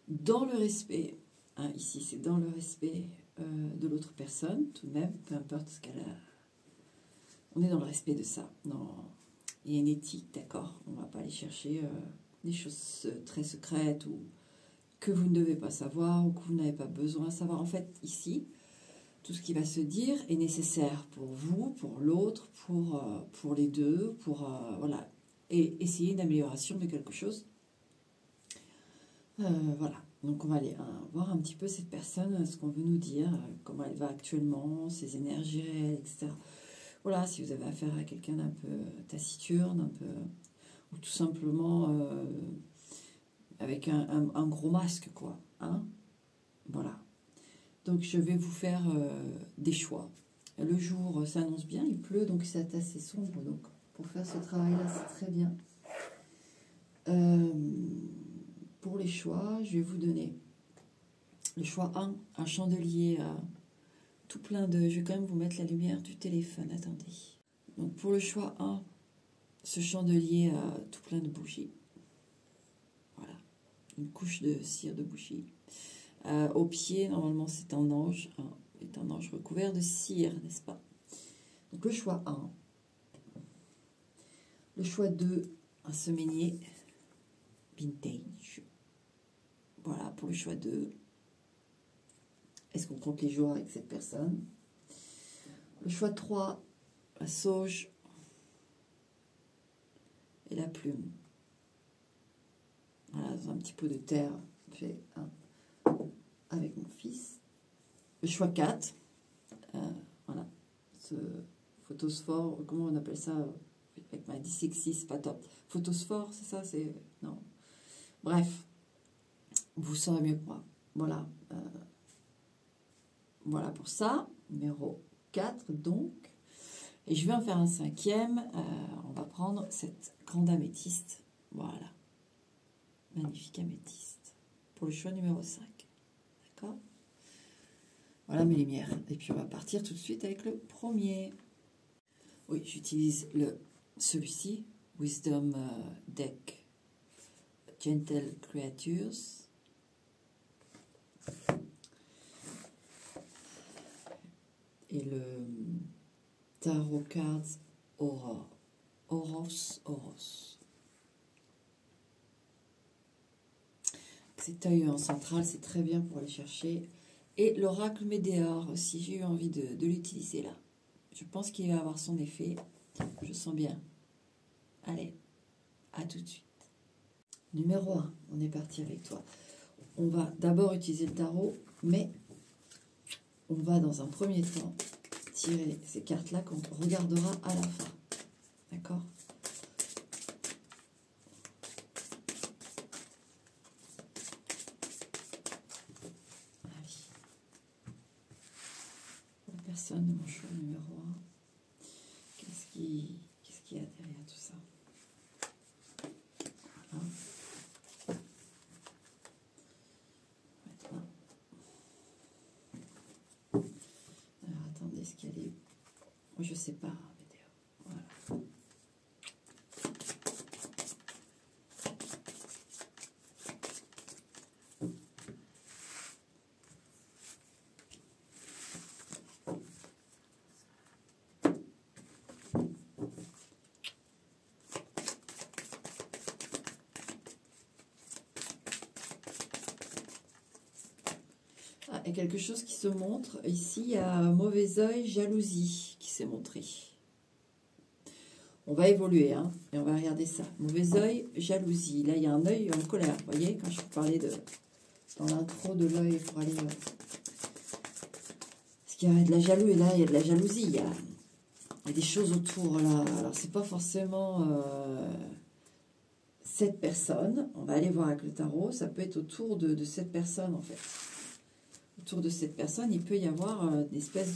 dans le respect. Hein, ici, c'est dans le respect de l'autre personne, tout de même, peu importe ce qu'elle a. On est dans le respect de ça. Non, il y a une éthique, d'accord. On ne va pas aller chercher des choses très secrètes ou que vous ne devez pas savoir ou que vous n'avez pas besoin de savoir. En fait, ici, tout ce qui va se dire est nécessaire pour vous, pour l'autre, pour les deux, voilà, et essayer une amélioration de quelque chose. Voilà, donc on va aller voir un petit peu cette personne, ce qu'on veut nous dire, comment elle va actuellement, ses énergies réelles, etc. Voilà, si vous avez affaire à quelqu'un d'un peu taciturne, un peu, ou tout simplement avec un gros masque, quoi. Hein, voilà. Donc je vais vous faire des choix. Le jour s'annonce bien, il pleut, donc c'est assez sombre. Donc pour faire ce travail-là, c'est très bien. Pour les choix, je vais vous donner le choix 1, un chandelier tout plein de... Je vais quand même vous mettre la lumière du téléphone, attendez. Donc pour le choix 1, ce chandelier tout plein de bougies. Voilà, une couche de cire de bougies. Au pied, normalement, c'est un ange. C'est un ange recouvert de cire, n'est-ce pas? Donc, le choix 1. Le choix 2, un semainier vintage. Voilà, pour le choix 2. Est-ce qu'on compte les jours avec cette personne? Le choix 3, la sauge et la plume. Voilà, dans un petit pot de terre, fait avec mon fils. Le choix 4, voilà, ce photosphore, comment on appelle ça? Avec ma dyslexie, c'est pas top. Photosphore, c'est ça? C'est non. Bref, vous saurez mieux que moi. Voilà. Voilà pour ça. Numéro 4, donc. Et je vais en faire un 5e. On va prendre cette grande améthyste. Voilà. Magnifique améthyste. Pour le choix numéro 5. D'accord? Voilà mes lumières. Et puis on va partir tout de suite avec le premier. Oui, j'utilise celui-ci. Wisdom Deck Gentle Creatures. Et le Tarot Cards Aura. Oros. Cet œil en central, c'est très bien pour aller chercher. Et l'oracle Médéor aussi, j'ai eu envie de l'utiliser là. Je pense qu'il va avoir son effet. Je sens bien. Allez, à tout de suite. Numéro 1, on est parti avec toi. On va d'abord utiliser le tarot, mais on va dans un premier temps tirer ces cartes-là qu'on regardera à la fin. D'accord ? La personne de mon choix numéro 1, qu'est-ce qu'il y a derrière tout ça? Voilà. Maintenant. Alors attendez, est-ce qu'il y a des... Je sais pas. Voilà. Et quelque chose qui se montre. Ici, il y a mauvais œil, jalousie qui s'est montré. On va évoluer, hein, et on va regarder ça. Mauvais œil, jalousie. Là, il y a un œil en colère. Vous voyez, quand je vous parlais dans l'intro de l'œil, pour aller... Parce qu'il y a de la jalousie, et là, il y a de la jalousie. Il y a des choses autour, là. Alors, c'est pas forcément... cette personne. On va aller voir avec le tarot. Ça peut être autour de cette personne, en fait. Autour de cette personne, il peut y avoir une espèce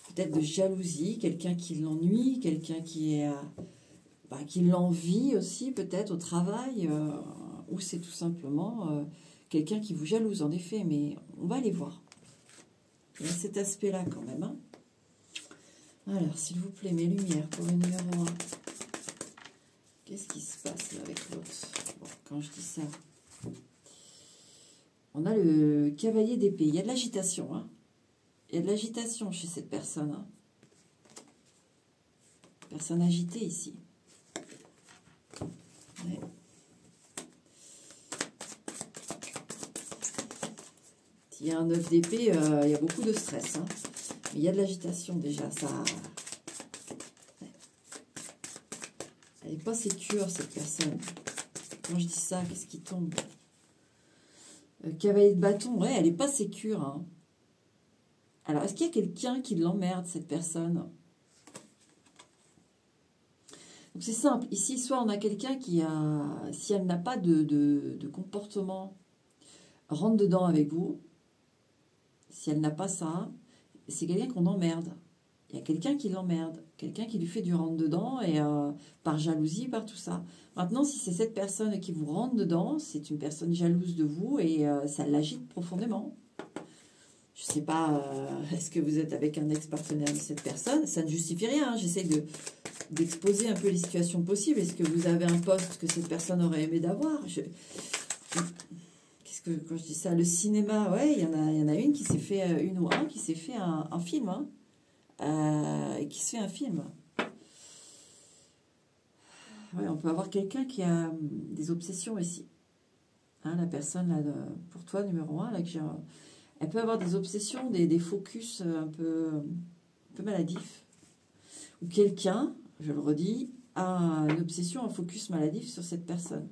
peut-être de jalousie, quelqu'un qui l'ennuie, quelqu'un qui l'envie aussi, peut-être au travail, ou c'est tout simplement quelqu'un qui vous jalouse, en effet, mais on va aller voir. Il y a cet aspect-là quand même. Hein. Alors, s'il vous plaît, mes lumières pour le numéro 1. Qu'est-ce qui se passe là avec l'autre? Bon, quand je dis ça... On a le cavalier d'épée. Il y a de l'agitation. Hein. Il y a de l'agitation chez cette personne. Hein. Personne agitée ici. Ouais. S'il y a un 9 d'épée, il y a beaucoup de stress. Hein. Mais il y a de l'agitation déjà. Ça... Ouais. Elle n'est pas sécure, cette personne. Quand je dis ça, qu'est-ce qui tombe? Cavalier de bâton, ouais, elle n'est pas sécure. Hein. Alors, est-ce qu'il y a quelqu'un qui l'emmerde, cette personne? Donc, c'est simple. Ici, soit on a quelqu'un qui a... Si elle n'a pas de comportement, rentre dedans avec vous. Si elle n'a pas ça, c'est quelqu'un qu'on emmerde. Il y a quelqu'un qui l'emmerde. Quelqu'un qui lui fait du rentre dedans, et par jalousie, par tout ça. Maintenant, si c'est cette personne qui vous rentre dedans, c'est une personne jalouse de vous et ça l'agite profondément. Je ne sais pas, est-ce que vous êtes avec un ex-partenaire de cette personne? Ça ne justifie rien. Hein. J'essaie d'exposer un peu les situations possibles. Est-ce que vous avez un poste que cette personne aurait aimé d'avoir? Qu'est-ce que, quand je dis ça, le cinéma, ouais, il y en a une qui s'est fait, une ou un qui s'est fait un film, hein, et qui se fait un film. Ouais, on peut avoir quelqu'un qui a des obsessions ici. Hein, la personne, là, pour toi, numéro 1, là, elle peut avoir des obsessions, des focus un peu maladifs. Ou quelqu'un, je le redis, a une obsession, un focus maladif sur cette personne.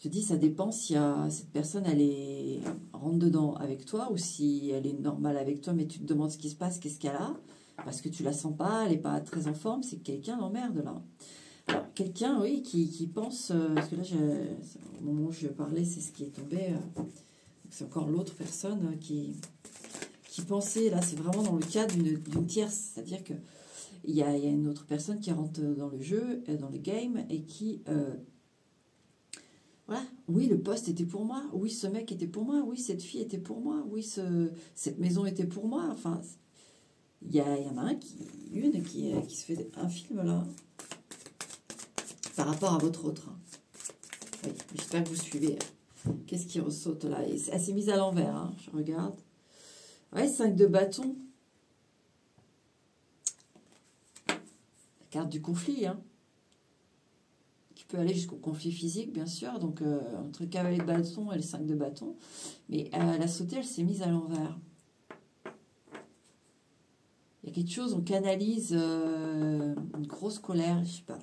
Je dis, ça dépend si cette personne, elle est rentre dedans avec toi ou si elle est normale avec toi, mais tu te demandes ce qui se passe, qu'est-ce qu'elle a, parce que tu la sens pas, elle n'est pas très en forme, c'est que quelqu'un l'emmerde là. Alors, quelqu'un, oui, qui pense, parce que là, au moment où je parlais, c'est ce qui est tombé, c'est encore l'autre personne qui pensait, là, c'est vraiment dans le cas d'une tierce, c'est-à-dire que il y a une autre personne qui rentre dans le jeu, dans le game, et qui... voilà, oui, le poste était pour moi, oui, ce mec était pour moi, oui, cette fille était pour moi, oui, cette maison était pour moi. Enfin, il y en a une qui se fait un film là, par rapport à votre autre. Hein. Oui, j'espère que vous suivez. Qu'est-ce qui ressaute là? Elle s'est mise à l'envers, hein, je regarde. Ouais, 5 de bâton. La carte du conflit, hein. Peut aller jusqu'au conflit physique, bien sûr, donc entre le cavalier de bâton et le 5 de bâton. Mais elle a sauté, elle s'est mise à l'envers. Il y a quelque chose, on canalise une grosse colère, je sais pas.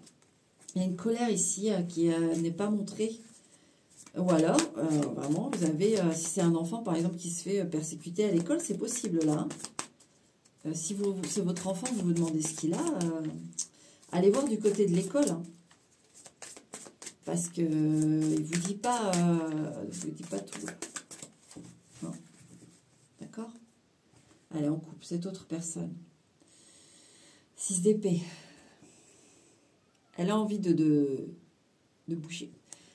Il y a une colère ici qui n'est pas montrée. Ou alors, vraiment, vous avez, si c'est un enfant, par exemple, qui se fait persécuter à l'école, c'est possible, là. Si c'est votre enfant, vous vous demandez ce qu'il a, allez voir du côté de l'école, hein. Parce que il vous dit pas tout. Non. D'accord? Allez, on coupe cette autre personne. 6 d'épée. Elle a envie de bouger.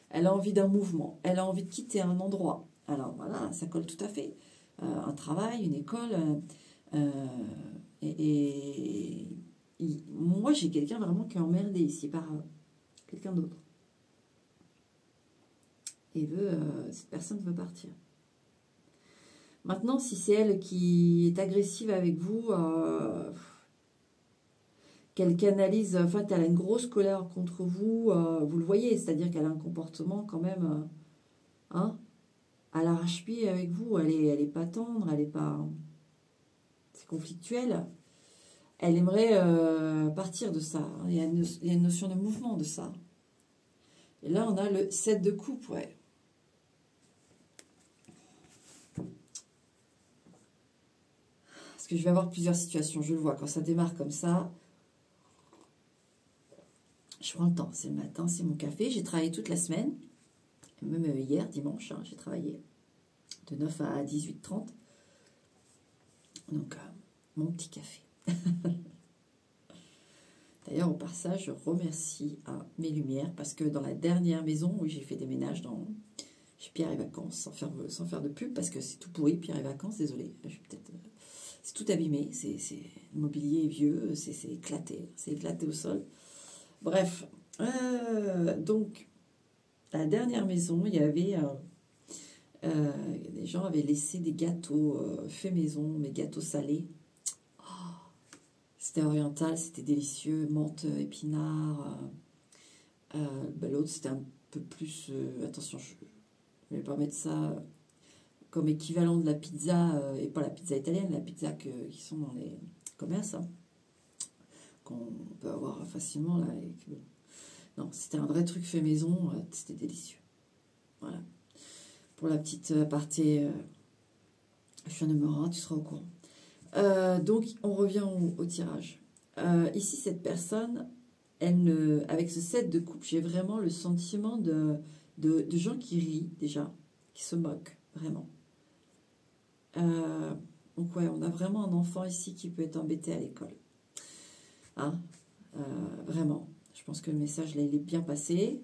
Elle a envie d'un mouvement. Elle a envie de quitter un endroit. Alors voilà, ça colle tout à fait. Un travail, une école. Moi, j'ai quelqu'un vraiment qui est emmerdé ici par quelqu'un d'autre. Et cette personne veut partir. Maintenant, si c'est elle qui est agressive avec vous, qu'elle canalise, en fait, elle a une grosse colère contre vous, vous le voyez, c'est-à-dire qu'elle a un comportement quand même, hein, à l'arrache-pied avec vous, elle est pas tendre, elle est pas... C'est conflictuel. Elle aimerait partir de ça. Hein. Il y a une notion de mouvement de ça. Et là, on a le 7 de coupe, ouais. Parce que je vais avoir plusieurs situations, je le vois. Quand ça démarre comme ça, je prends le temps. C'est le matin, c'est mon café. J'ai travaillé toute la semaine. Même hier, dimanche, hein, j'ai travaillé de 9 à 18h30. Donc, mon petit café. D'ailleurs, au passage, je remercie à mes lumières parce que dans la dernière maison où j'ai fait des ménages chez Pierre et Vacances, sans faire de pub, parce que c'est tout pourri, Pierre et Vacances, désolé, c'est tout abîmé, le mobilier est vieux, c'est éclaté au sol. Bref, donc, la dernière maison, il y avait Des gens avaient laissé des gâteaux faits maison, mais gâteaux salés. C'était oriental, c'était délicieux, menthe, épinards. L'autre, c'était un peu plus... attention, je ne vais pas mettre ça comme équivalent de la pizza, et pas la pizza italienne, la pizza qui sont dans les commerces, hein, qu'on peut avoir facilement là. Non, c'était un vrai truc fait maison, c'était délicieux. Voilà. Pour la petite aparté, tu seras au courant. Donc, on revient au tirage. Ici, cette personne, avec ce set de coupe, j'ai vraiment le sentiment de gens qui rient déjà, qui se moquent, vraiment. Donc, ouais, on a vraiment un enfant ici qui peut être embêté à l'école. Hein, vraiment. Je pense que le message, là, il est bien passé.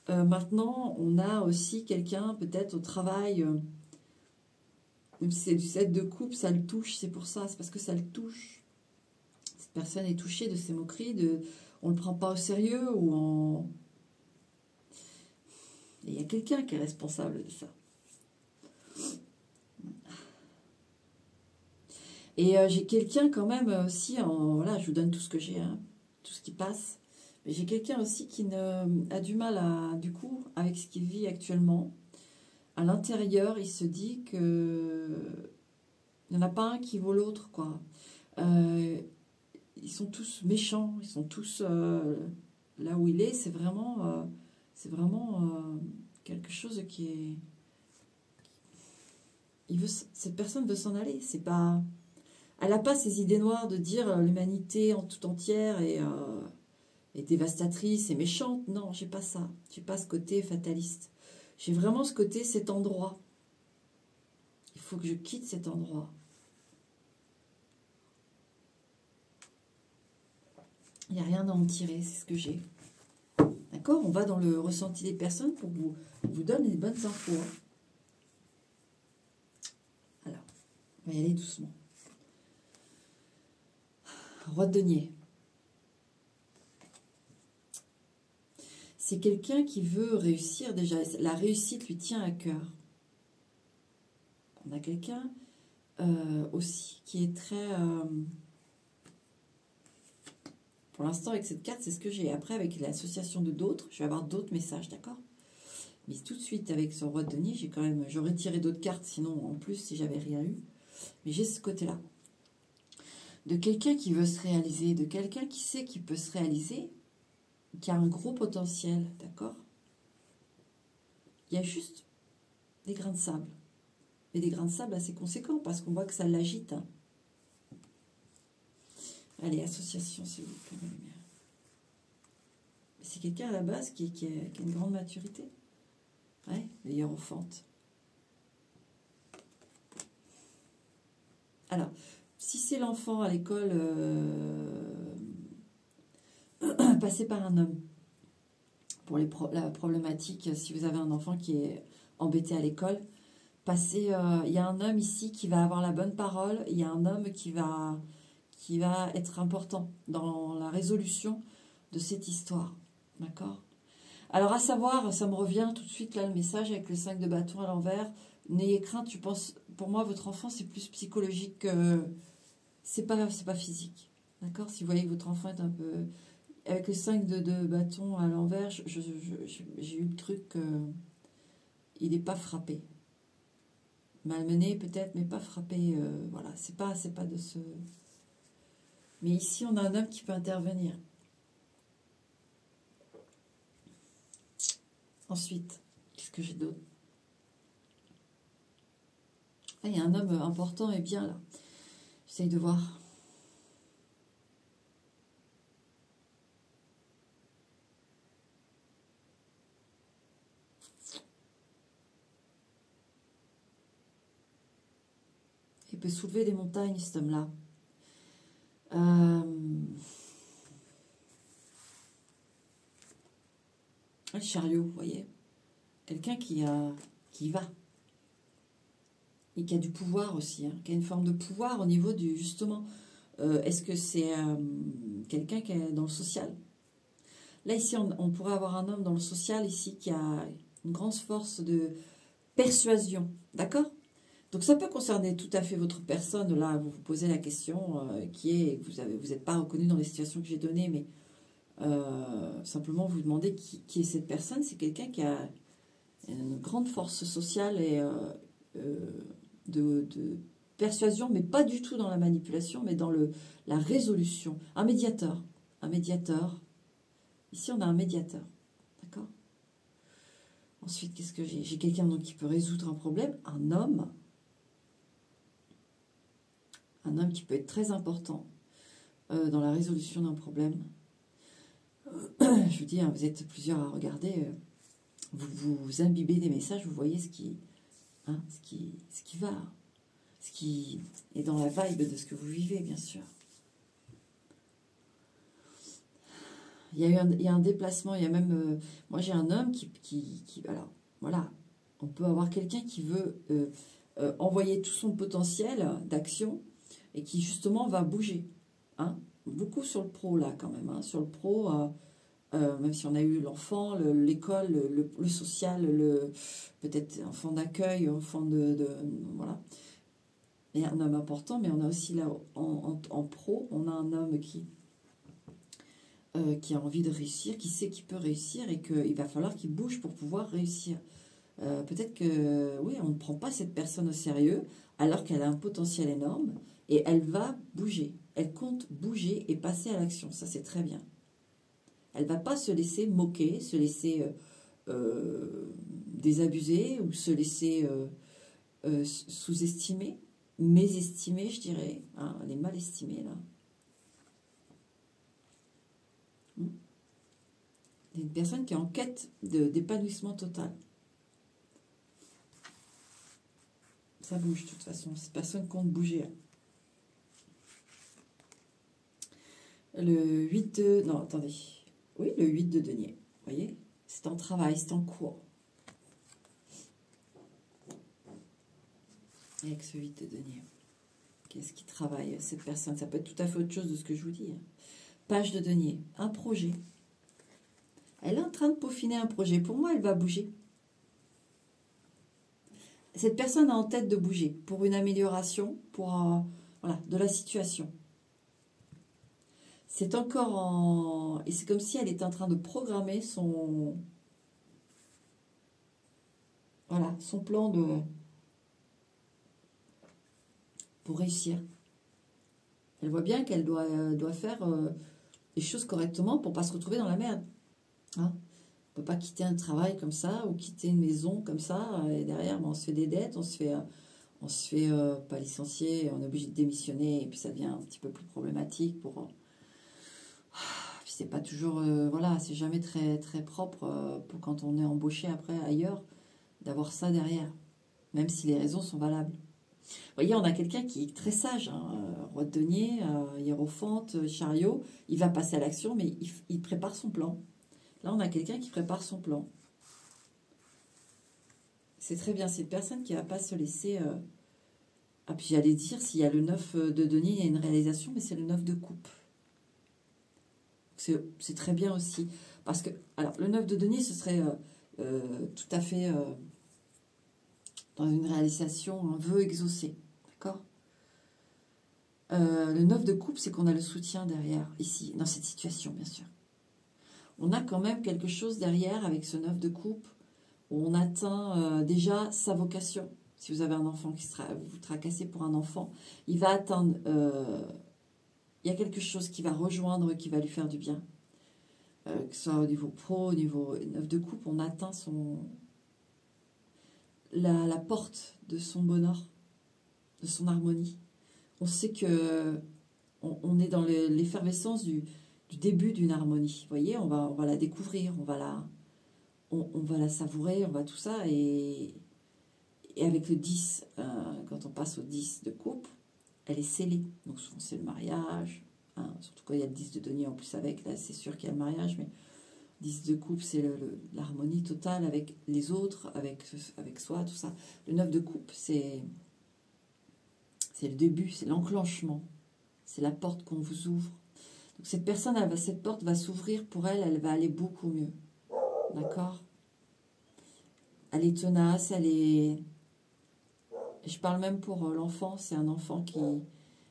Maintenant, on a aussi quelqu'un, peut-être au travail, même si c'est du set de coupe, ça le touche, c'est pour ça, c'est parce que ça le touche. Cette personne est touchée de ces moqueries, on ne le prend pas au sérieux, Et il y a quelqu'un qui est responsable de ça. Et j'ai quelqu'un quand même aussi, voilà, je vous donne tout ce que j'ai, hein, tout ce qui passe. Mais j'ai quelqu'un aussi qui a du mal du coup, avec ce qu'il vit actuellement. À l'intérieur, il se dit que il n'y en a pas un qui vaut l'autre, quoi. Ils sont tous méchants, ils sont tous là où il est. C'est vraiment quelque chose qui est. Cette personne veut s'en aller. C'est pas. Elle n'a pas ces idées noires de dire l'humanité en tout entière est dévastatrice et méchante. Non, j'ai pas ça. J'ai pas ce côté fataliste. J'ai vraiment ce côté, cet endroit. Il faut que je quitte cet endroit. Il n'y a rien à en tirer, c'est ce que j'ai. D'accord? On va dans le ressenti des personnes pour vous donner les bonnes infos. Hein. Alors, on va y aller doucement. Roi de denier. C'est quelqu'un qui veut réussir déjà. La réussite lui tient à cœur. On a quelqu'un aussi qui est très... pour l'instant, avec cette carte, c'est ce que j'ai. Après, avec l'association de d'autres, je vais avoir d'autres messages, d'accord? Mais tout de suite, avec son roi de denier, j'aurais tiré d'autres cartes, sinon, en plus, si j'avais rien eu. Mais j'ai ce côté-là. De quelqu'un qui veut se réaliser, de quelqu'un qui sait qu'il peut se réaliser, qui a un gros potentiel, d'accord? Il y a juste des grains de sable. Mais des grains de sable assez conséquents, parce qu'on voit que ça l'agite. Hein. Allez, association, s'il vous plaît. C'est quelqu'un à la base qui a une grande maturité. Ouais, les hiérophantes. Alors, si c'est l'enfant à l'école passé par un homme, pour la problématique, si vous avez un enfant qui est embêté à l'école, il y a un homme ici qui va avoir la bonne parole, il y a un homme qui va être important dans la résolution de cette histoire. D'accord? Alors, à savoir, ça me revient tout de suite, là, le message avec le 5 de bâton à l'envers. N'ayez crainte, je pense, pour moi, votre enfant, c'est plus psychologique que... C'est pas physique. D'accord? Si vous voyez que votre enfant est un peu... Avec le 5 de bâton à l'envers, j'ai eu le truc... il n'est pas frappé. Malmené, peut-être, mais pas frappé. Voilà, c'est pas de ce... Mais ici, on a un homme qui peut intervenir. Ensuite, qu'est-ce que j'ai d'autre? Ah, il y a un homme important et bien là. J'essaye de voir. Il peut soulever des montagnes, cet homme-là. Un chariot, vous voyez. Quelqu'un qui va. Et qui a du pouvoir aussi, hein, qui a une forme de pouvoir au niveau du, justement, est-ce que c'est quelqu'un qui est dans le social? Là, ici, on pourrait avoir un homme dans le social, ici, qui a une grande force persuasion, d'accord? Donc ça peut concerner tout à fait votre personne, là vous vous posez la question qui est, vous n'êtes pas reconnu dans les situations que j'ai données, mais simplement vous demandez qui est cette personne. C'est quelqu'un qui a une grande force sociale et de persuasion, mais pas du tout dans la manipulation, mais dans la résolution. Un médiateur. Un médiateur. Ici, on a un médiateur. D'accord? Ensuite, qu'est-ce que j'ai? J'ai quelqu'un donc qui peut résoudre un problème. Un homme. Un homme qui peut être très important dans la résolution d'un problème. Je vous dis, hein, vous êtes plusieurs à regarder. Vous imbibez des messages, vous voyez ce qui va, ce qui est dans la vibe de ce que vous vivez, bien sûr. Il y a un déplacement, il y a même... moi, j'ai un homme qui... Alors, voilà, on peut avoir quelqu'un qui veut envoyer tout son potentiel d'action et qui, justement, va bouger. Hein, beaucoup sur le pro, là, quand même. Hein, sur le pro, même si on a eu l'enfant, l'école, le social, peut-être enfant d'accueil, enfant voilà. Et un homme important, mais on a aussi là, en pro, on a un homme qui a envie de réussir, qui sait qu'il peut réussir et qu'il va falloir qu'il bouge pour pouvoir réussir. Peut-être que, oui, on ne prend pas cette personne au sérieux alors qu'elle a un potentiel énorme et elle va bouger. Elle compte bouger et passer à l'action. Ça, c'est très bien. Elle ne va pas se laisser moquer, se laisser désabuser ou se laisser sous-estimer, mésestimer, je dirais. Hein, elle est mal estimée, là. C'est une personne qui est en quête d'épanouissement total. Ça bouge, de toute façon. Cette personne compte bouger. Le 8 de... Non, attendez. Oui, le 8 de denier. Vous voyez? C'est en travail, c'est en cours. Avec ce 8 de denier. Qu'est-ce qui travaille, cette personne? Ça peut être tout à fait autre chose de ce que je vous dis. Page de denier. Un projet. Elle est en train de peaufiner un projet. Pour moi, elle va bouger. Cette personne a en tête de bouger pour une amélioration, pour voilà, de la situation. C'est encore en... Et c'est comme si elle était en train de programmer son... Voilà, son plan pour réussir. Elle voit bien qu'elle doit faire les choses correctement pour ne pas se retrouver dans la merde. Hein? On ne peut pas quitter un travail comme ça ou quitter une maison comme ça et derrière on se fait des dettes, on se fait pas licencier, on est obligé de démissionner et puis ça devient un petit peu plus problématique pour... Puis c'est pas toujours... voilà, c'est jamais très, très propre pour quand on est embauché après ailleurs d'avoir ça derrière, même si les raisons sont valables. Vous voyez, on a quelqu'un qui est très sage, hein, roi de denier, hiérophante, chariot, il va passer à l'action mais il prépare son plan. Là, on a quelqu'un qui prépare son plan. C'est très bien. C'est une personne qui ne va pas se laisser... Ah, puis j'allais dire, s'il y a le 9 de denier, il y a une réalisation, mais c'est le 9 de coupe. C'est très bien aussi. Parce que, alors, le 9 de denier, ce serait tout à fait dans une réalisation, un vœu exaucé. D'accord? Le 9 de coupe, c'est qu'on a le soutien derrière, ici, dans cette situation, bien sûr. On a quand même quelque chose derrière avec ce 9 de coupe où on atteint déjà sa vocation. Si vous avez un enfant qui vous tracassez pour un enfant, il va atteindre... il y a quelque chose qui va rejoindre, qui va lui faire du bien. Que ce soit au niveau pro, au niveau 9 de coupe, on atteint la porte de son bonheur, de son harmonie. On sait que on est dans l'effervescence du début d'une harmonie. Vous voyez, on va la découvrir, on va la savourer, on va tout ça. Et avec le 10, quand on passe au 10 de coupe, elle est scellée. Donc souvent c'est le mariage, hein, surtout quand il y a le 10 de denier en plus avec, là c'est sûr qu'il y a le mariage, mais 10 de coupe c'est l'harmonie totale avec les autres, avec soi, tout ça. Le 9 de coupe c'est le début, c'est l'enclenchement, c'est la porte qu'on vous ouvre. Donc cette personne, cette porte va s'ouvrir pour elle, elle va aller beaucoup mieux. D'accord? Elle est tenace, elle est... Je parle même pour l'enfant, c'est un enfant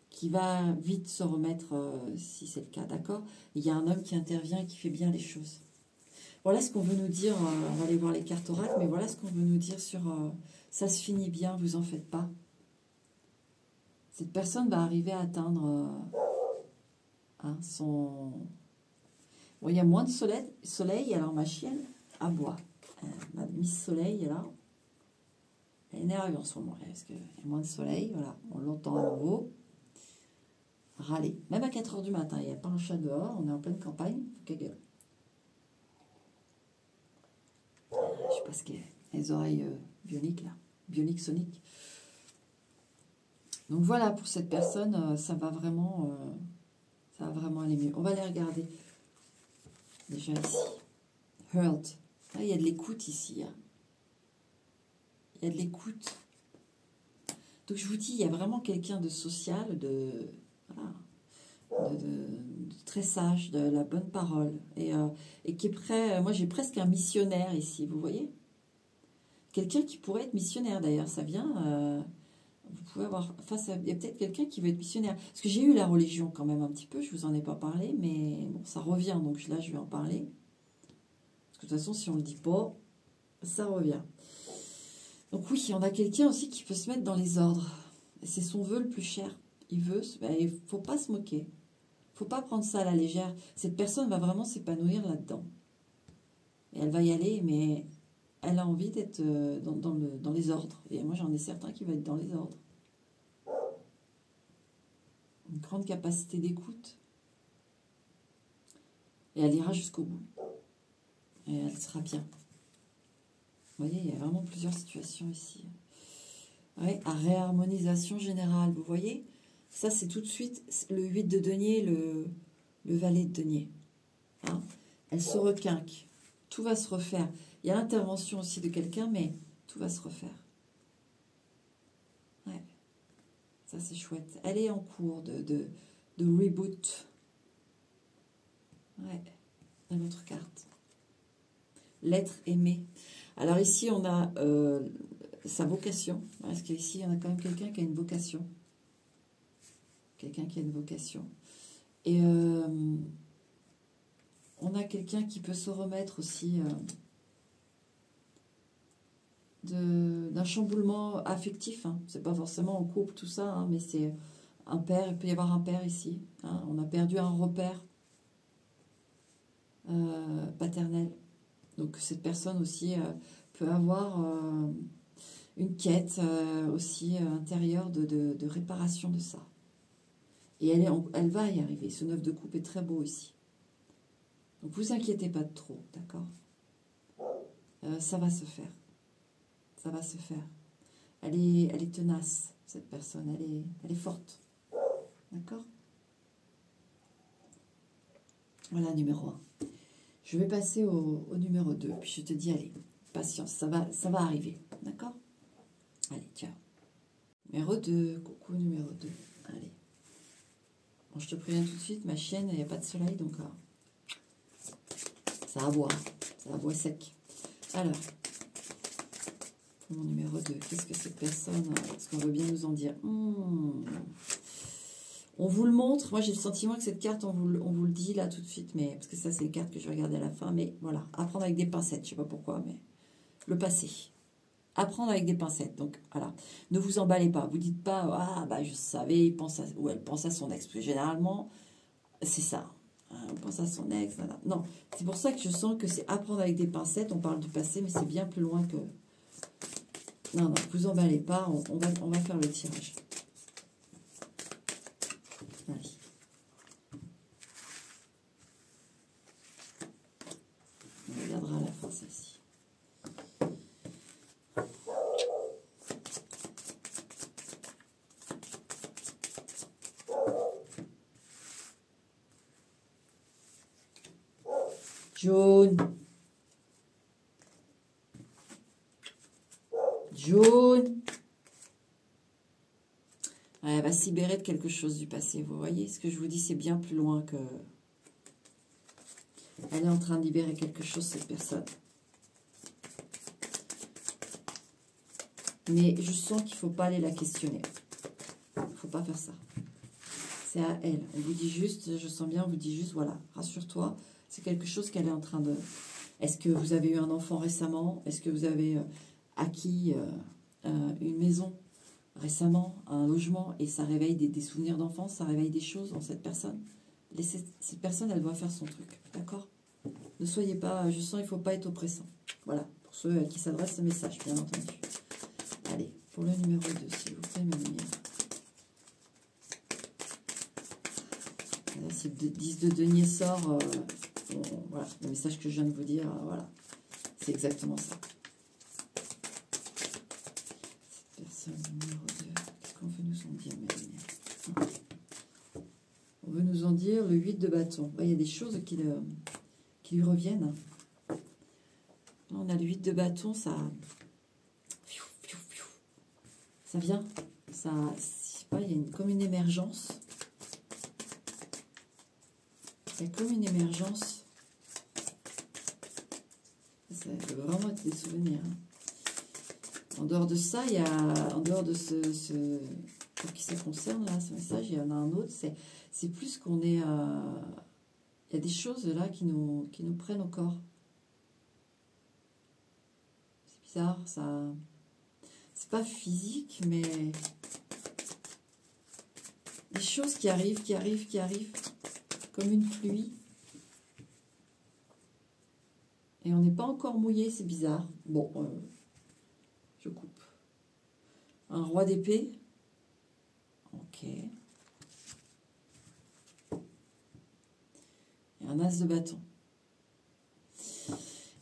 qui va vite se remettre, si c'est le cas, d'accord? Il y a un homme qui intervient et qui fait bien les choses. Voilà ce qu'on veut nous dire, on va aller voir les cartes oracles, mais voilà ce qu'on veut nous dire sur ça se finit bien, vous en faites pas. Cette personne va arriver à atteindre son... Bon, il y a moins de soleil, alors ma chienne aboie. Ma Miss Soleil, là, elle est énervée en ce moment, parce qu'il y a moins de soleil, voilà, on l'entend à nouveau. Râler, même à 4 h du matin, il n'y a pas un chat dehors, on est en pleine campagne, faut qu'elle gueule. Je sais pas ce qu'il y a, les oreilles bioniques, là, bioniques soniques. Donc voilà, pour cette personne, ça va vraiment aller mieux. On va les regarder. Déjà ici. Hurt. Là, il y a de l'écoute ici. Hein. Il y a de l'écoute. Donc je vous dis, il y a vraiment quelqu'un de social, de très sage, de la bonne parole. Et qui est prêt. Moi, j'ai presque un missionnaire ici, vous voyez? Quelqu'un qui pourrait être missionnaire d'ailleurs, ça vient... vous pouvez avoir... Enfin, il y a peut-être quelqu'un qui veut être missionnaire. Parce que j'ai eu la religion quand même un petit peu, je vous en ai pas parlé, mais bon, ça revient, donc là, je vais en parler. Parce que de toute façon, si on ne le dit pas, ça revient. Donc oui, on a quelqu'un aussi qui peut se mettre dans les ordres. C'est son vœu le plus cher. Il veut... il ne faut pas se moquer. Il ne faut pas prendre ça à la légère. Cette personne va vraiment s'épanouir là-dedans. Et elle va y aller, mais... Elle a envie d'être dans les ordres. Et moi, j'en ai certains qui vont être dans les ordres. Une grande capacité d'écoute. Et elle ira jusqu'au bout. Et elle sera bien. Vous voyez, il y a vraiment plusieurs situations ici. Ouais, à réharmonisation générale. Vous voyez, ça, c'est tout de suite le 8 de denier, le valet de denier. Hein, elle se requinque. Tout va se refaire. Il y a l'intervention aussi de quelqu'un, mais tout va se refaire. Ouais. Ça, c'est chouette. Elle est en cours de reboot. Ouais. Une autre carte. L'être aimé. Alors ici, on a sa vocation. Parce qu'ici, on a quand même quelqu'un qui a une vocation. Quelqu'un qui a une vocation. Et on a quelqu'un qui peut se remettre aussi... d'un chamboulement affectif, hein. C'est pas forcément en couple tout ça, hein, mais c'est un père, il peut y avoir un père ici, hein. On a perdu un repère paternel, donc cette personne aussi peut avoir une quête aussi intérieure de réparation de ça, et elle va y arriver. Ce 9 de coupe est très beau ici, donc vous inquiétez pas de trop, d'accord? Ça va se faire. Ça va se faire. Elle est tenace, cette personne. Elle est forte. D'accord? Voilà, numéro 1. Je vais passer au numéro 2. Puis je te dis, allez, patience, ça va arriver. D'accord? Allez, ciao. Numéro 2. Coucou, numéro 2. Allez. Bon, je te préviens tout de suite, ma chienne, il n'y a pas de soleil, donc ça aboie. Ça aboie sec. Alors... Mon numéro 2, qu'est-ce que cette personne, est-ce qu'on veut bien nous en dire? On vous le montre. Moi, j'ai le sentiment que cette carte, on vous le dit là tout de suite, mais parce que ça, c'est les cartes que je vais regarder à la fin. Mais voilà, apprendre avec des pincettes, je ne sais pas pourquoi, mais le passé. Apprendre avec des pincettes. Donc, voilà. Ne vous emballez pas. Vous dites pas, ah, bah, je savais, il pense ou elle pense à son ex. Parce que généralement, c'est ça. On pense à son ex. Non, c'est pour ça que je sens que c'est apprendre avec des pincettes. On parle du passé, mais c'est bien plus loin que... Non, vous emballez pas, on va faire le tirage. Allez. On regardera à la fin, celle-ci. Jaune. Jaune. Elle va se libérer de quelque chose du passé. Vous voyez, ce que je vous dis, c'est bien plus loin que... Elle est en train de libérer quelque chose, cette personne. Mais je sens qu'il ne faut pas aller la questionner. Il ne faut pas faire ça. C'est à elle. On vous dit juste, je sens bien, on vous dit juste, voilà, rassure-toi. C'est quelque chose qu'elle est en train de... Est-ce que vous avez eu un enfant récemment? Est-ce que vous avez acquis une maison récemment, un logement, et ça réveille des souvenirs d'enfance, ça réveille des choses dans cette personne? Cette personne, elle doit faire son truc, d'accord? Ne soyez pas, je sens, il ne faut pas être oppressant. Voilà, pour ceux à qui s'adresse ce message, bien entendu. Allez, pour le numéro 2, s'il vous plaît, mes lumières. Là, si le 10 de denier sort, voilà, le message que je viens de vous dire, voilà, c'est exactement ça. Cette personne numéro 2, qu'est-ce qu'on veut nous en dire, mes lumières? On veut nous en dire le 8 de bâton. Il y a des choses qui lui reviennent. Là, on a le 8 de bâton, ça vient, ça, je sais pas, il y a comme une émergence. Il y a comme une émergence. Ça peut vraiment être des souvenirs. En dehors de ça, il y a, en dehors de pour qui ça concerne, là, ce message, il y en a un autre. C'est plus qu'on est... il y a des choses là qui nous prennent au corps. C'est bizarre, ça... C'est pas physique, mais... Des choses qui arrivent, comme une pluie. Et on n'est pas encore mouillé, c'est bizarre. Bon, je coupe. Un roi d'épée. Ok. Et un as de bâton.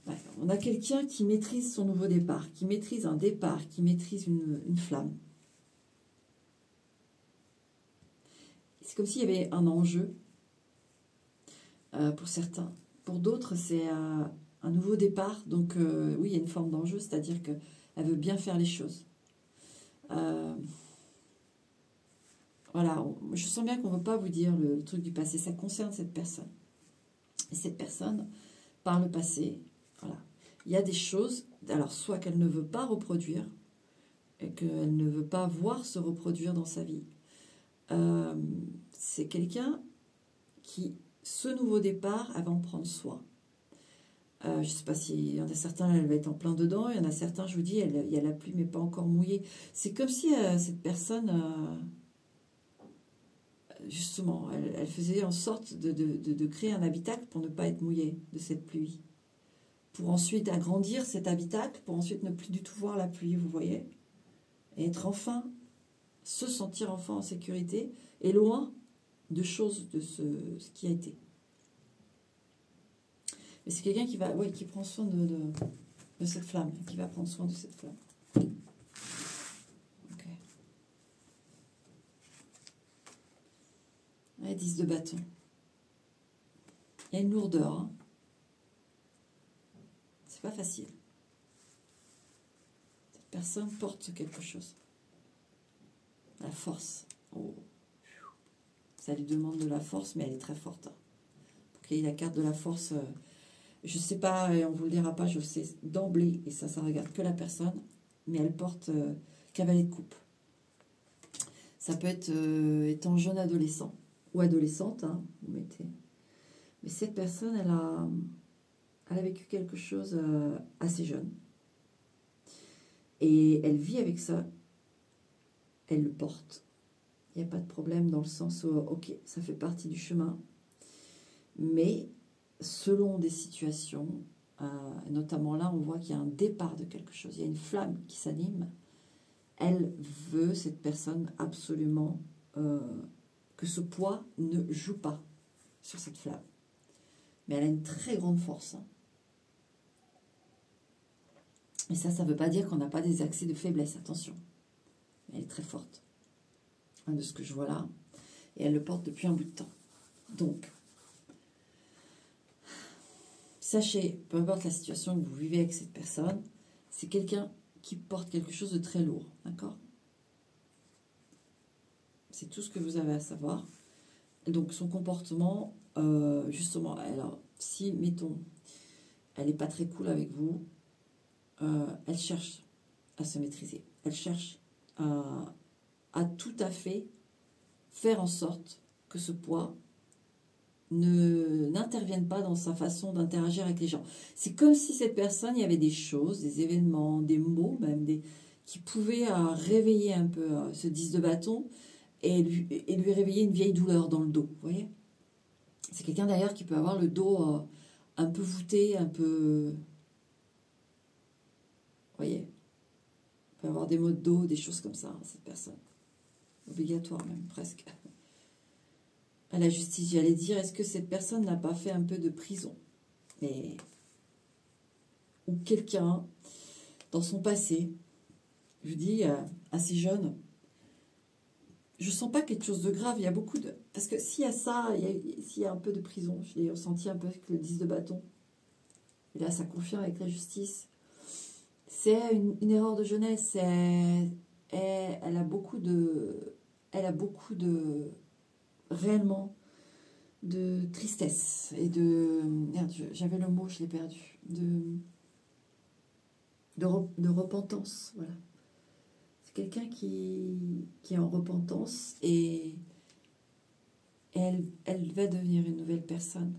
Ouais, on a quelqu'un qui maîtrise son nouveau départ, qui maîtrise un départ, qui maîtrise une flamme. C'est comme s'il y avait un enjeu pour certains. Pour d'autres, c'est un nouveau départ. Donc, oui, il y a une forme d'enjeu, c'est-à-dire qu'elle veut bien faire les choses. Voilà, je sens bien qu'on ne veut pas vous dire le truc du passé. Ça concerne cette personne. Et cette personne, par le passé, voilà, il y a des choses, alors soit qu'elle ne veut pas reproduire, et qu'elle ne veut pas voir se reproduire dans sa vie. C'est quelqu'un qui, ce nouveau départ, elle va en prendre soin. Je ne sais pas s'il y en a certains, elle va être en plein dedans. Il y en a certains, je vous dis, il y a la pluie, mais pas encore mouillée. C'est comme si cette personne, justement, elle faisait en sorte de créer un habitacle pour ne pas être mouillée de cette pluie. Pour ensuite agrandir cet habitacle, pour ensuite ne plus du tout voir la pluie, vous voyez. Et être enfin, se sentir enfin en sécurité et loin de choses de ce qui a été. Mais c'est quelqu'un qui va, oui, qui prend soin de cette flamme, qui va prendre soin de cette flamme. Ok. Ouais, 10 de bâton. Il y a une lourdeur. Hein. C'est pas facile. Cette personne porte quelque chose. La force. Oh. Ça lui demande de la force, mais elle est très forte. Hein. Pour qu'il y ait la carte de la force... je ne sais pas, et on ne vous le dira pas, je sais d'emblée, et ça regarde que la personne, mais elle porte cavalier de coupe. Ça peut être étant jeune adolescent, ou adolescente, hein, vous mettez. Mais cette personne, elle a vécu quelque chose assez jeune. Et elle vit avec ça, elle le porte. Il n'y a pas de problème dans le sens où, ok, ça fait partie du chemin, mais... selon des situations, notamment là, on voit qu'il y a un départ de quelque chose. Il y a une flamme qui s'anime. Elle veut, cette personne, absolument que ce poids ne joue pas sur cette flamme. Mais elle a une très grande force. Hein. Et ça ne veut pas dire qu'on n'a pas des accès de faiblesse, attention. Mais elle est très forte, hein, de ce que je vois là. Et elle le porte depuis un bout de temps. Donc, sachez, peu importe la situation que vous vivez avec cette personne, c'est quelqu'un qui porte quelque chose de très lourd, d'accord? C'est tout ce que vous avez à savoir. Et donc son comportement, justement, alors si, mettons, elle n'est pas très cool avec vous, elle cherche à se maîtriser. Elle cherche à tout à fait faire en sorte que ce poids n'intervienne pas dans sa façon d'interagir avec les gens. C'est comme si cette personne, il y avait des choses, des événements, des mots même, qui pouvaient réveiller un peu ce 10 de bâton et lui réveiller une vieille douleur dans le dos, vous voyez. C'est quelqu'un d'ailleurs qui peut avoir le dos un peu voûté, un peu... Vous voyez, il peut avoir des maux de dos, des choses comme ça, cette personne. Obligatoire même, presque. À la justice, j'allais dire, est-ce que cette personne n'a pas fait un peu de prison? Mais... Ou quelqu'un, dans son passé, je vous dis, assez jeune, je sens pas quelque chose de grave, il y a beaucoup de... Parce que s'il y a ça, s'il y a un peu de prison, je l'ai ressenti un peu avec le 10 de bâton, et là ça confirme avec la justice, c'est une erreur de jeunesse, elle a beaucoup de... réellement, de tristesse et de... Merde, j'avais le mot, je l'ai perdu. De repentance, voilà. C'est quelqu'un qui est en repentance et elle va devenir une nouvelle personne.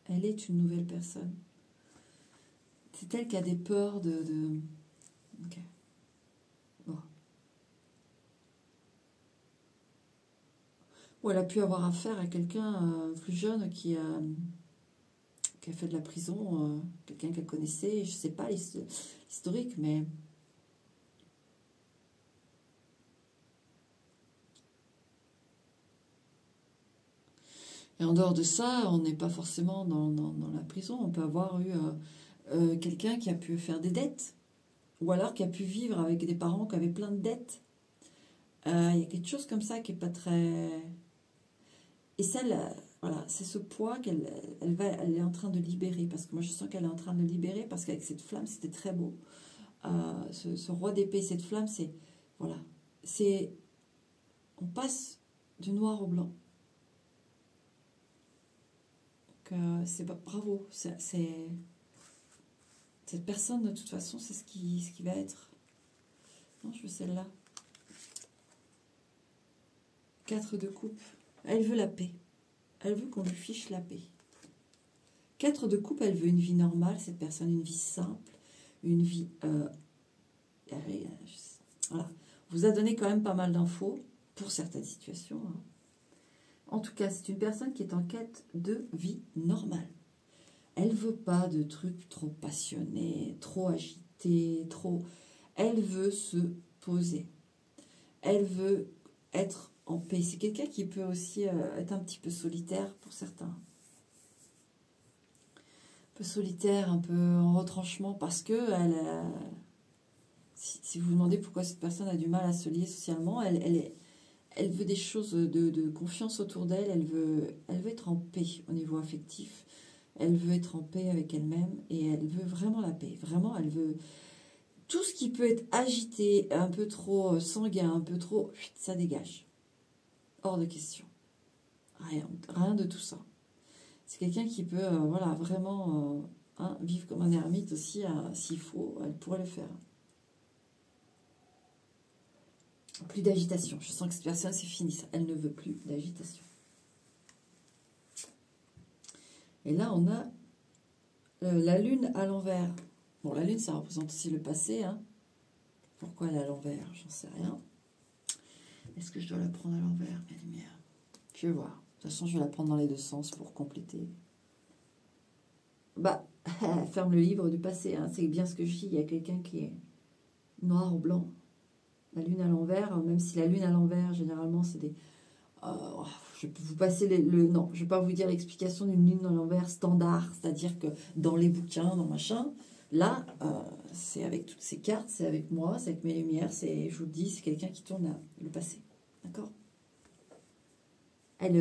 Elle est une nouvelle personne. C'est elle qui a des peurs de... Ok. Bon. Ou elle a pu avoir affaire à quelqu'un plus jeune qui a fait de la prison, quelqu'un qu'elle connaissait, je ne sais pas l'historique, mais... Et en dehors de ça, on n'est pas forcément dans la prison. On peut avoir eu quelqu'un qui a pu faire des dettes, ou alors qui a pu vivre avec des parents qui avaient plein de dettes. Il y a quelque chose comme ça qui n'est pas très... Et celle, voilà, c'est ce poids qu'elle elle est en train de libérer, parce que moi je sens qu'elle est en train de libérer, parce qu'avec cette flamme, c'était très beau. Ce roi d'épée, cette flamme, c'est... Voilà, c'est... On passe du noir au blanc. C'est bravo, c'est cette personne de toute façon, c'est ce qui va être. Non, je veux celle-là. 4 de coupe. Elle veut la paix. Elle veut qu'on lui fiche la paix. 4 de coupe, elle veut une vie normale, cette personne, une vie simple, une vie... voilà. On vous a donné quand même pas mal d'infos pour certaines situations. Hein. En tout cas, c'est une personne qui est en quête de vie normale. Elle ne veut pas de trucs trop passionnés, trop agités, trop... Elle veut se poser. Elle veut être en paix. C'est quelqu'un qui peut aussi être un petit peu solitaire pour certains. Un peu solitaire, un peu en retranchement, parce que si vous vous demandez pourquoi cette personne a du mal à se lier socialement, elle veut des choses de confiance autour d'elle, elle veut être en paix au niveau affectif, elle veut être en paix avec elle-même et elle veut vraiment la paix. Vraiment, elle veut tout ce qui peut être agité, un peu trop sanguin, un peu trop... Ça dégage. Hors de question. Rien de tout ça. C'est quelqu'un qui peut voilà, vraiment vivre comme un ermite aussi, s'il faut, elle pourrait le faire. Plus d'agitation. Je sens que cette personne, c'est fini. Ça. Elle ne veut plus d'agitation. Et là, on a la lune à l'envers. Bon, la lune, ça représente aussi le passé. Hein. Pourquoi elle est à l'envers? J'en sais rien. Est-ce que je dois la prendre à l'envers, ma lumière? Je vais voir. De toute façon, je vais la prendre dans les deux sens pour compléter. Bah, ferme le livre du passé. Hein. C'est bien ce que je dis. Il y a quelqu'un qui est noir ou blanc. La lune à l'envers, même si la lune à l'envers, généralement, c'est des... je peux vous passer non, je ne vais pas vous dire l'explication d'une lune à l'envers standard, c'est-à-dire que dans les bouquins, dans machin, là, c'est avec toutes ces cartes, c'est avec moi, c'est avec mes lumières, je vous le dis, c'est quelqu'un qui tourne le passé. D'accord? Elle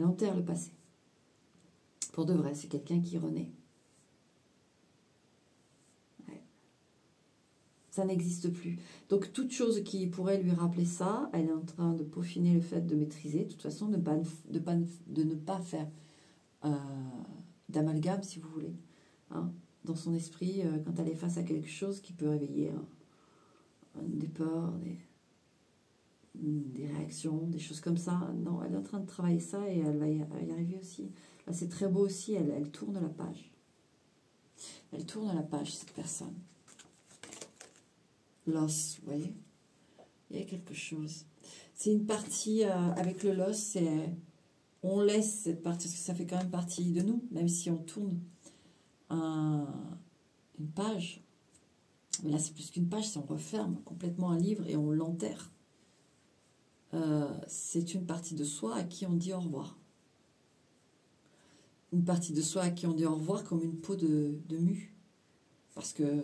enterre le passé. Pour de vrai, c'est quelqu'un qui renaît. Ça n'existe plus. Donc, toute chose qui pourrait lui rappeler ça, elle est en train de peaufiner le fait de maîtriser. De toute façon, de ne pas faire d'amalgame, si vous voulez. Hein. dans son esprit quand elle est face à quelque chose qui peut réveiller des peurs, des réactions, des choses comme ça. Non, elle est en train de travailler ça et elle va y arriver aussi. Là, c'est très beau aussi, elle tourne la page. Elle tourne la page, cette personne. L'os, vous voyez? Il y a quelque chose. C'est une partie, avec le l'os, c'est... On laisse cette partie, parce que ça fait quand même partie de nous, même si on tourne une page. Mais là, c'est plus qu'une page, c'est on referme complètement un livre et on l'enterre. C'est une partie de soi à qui on dit au revoir. Une partie de soi à qui on dit au revoir comme une peau de mue. Parce que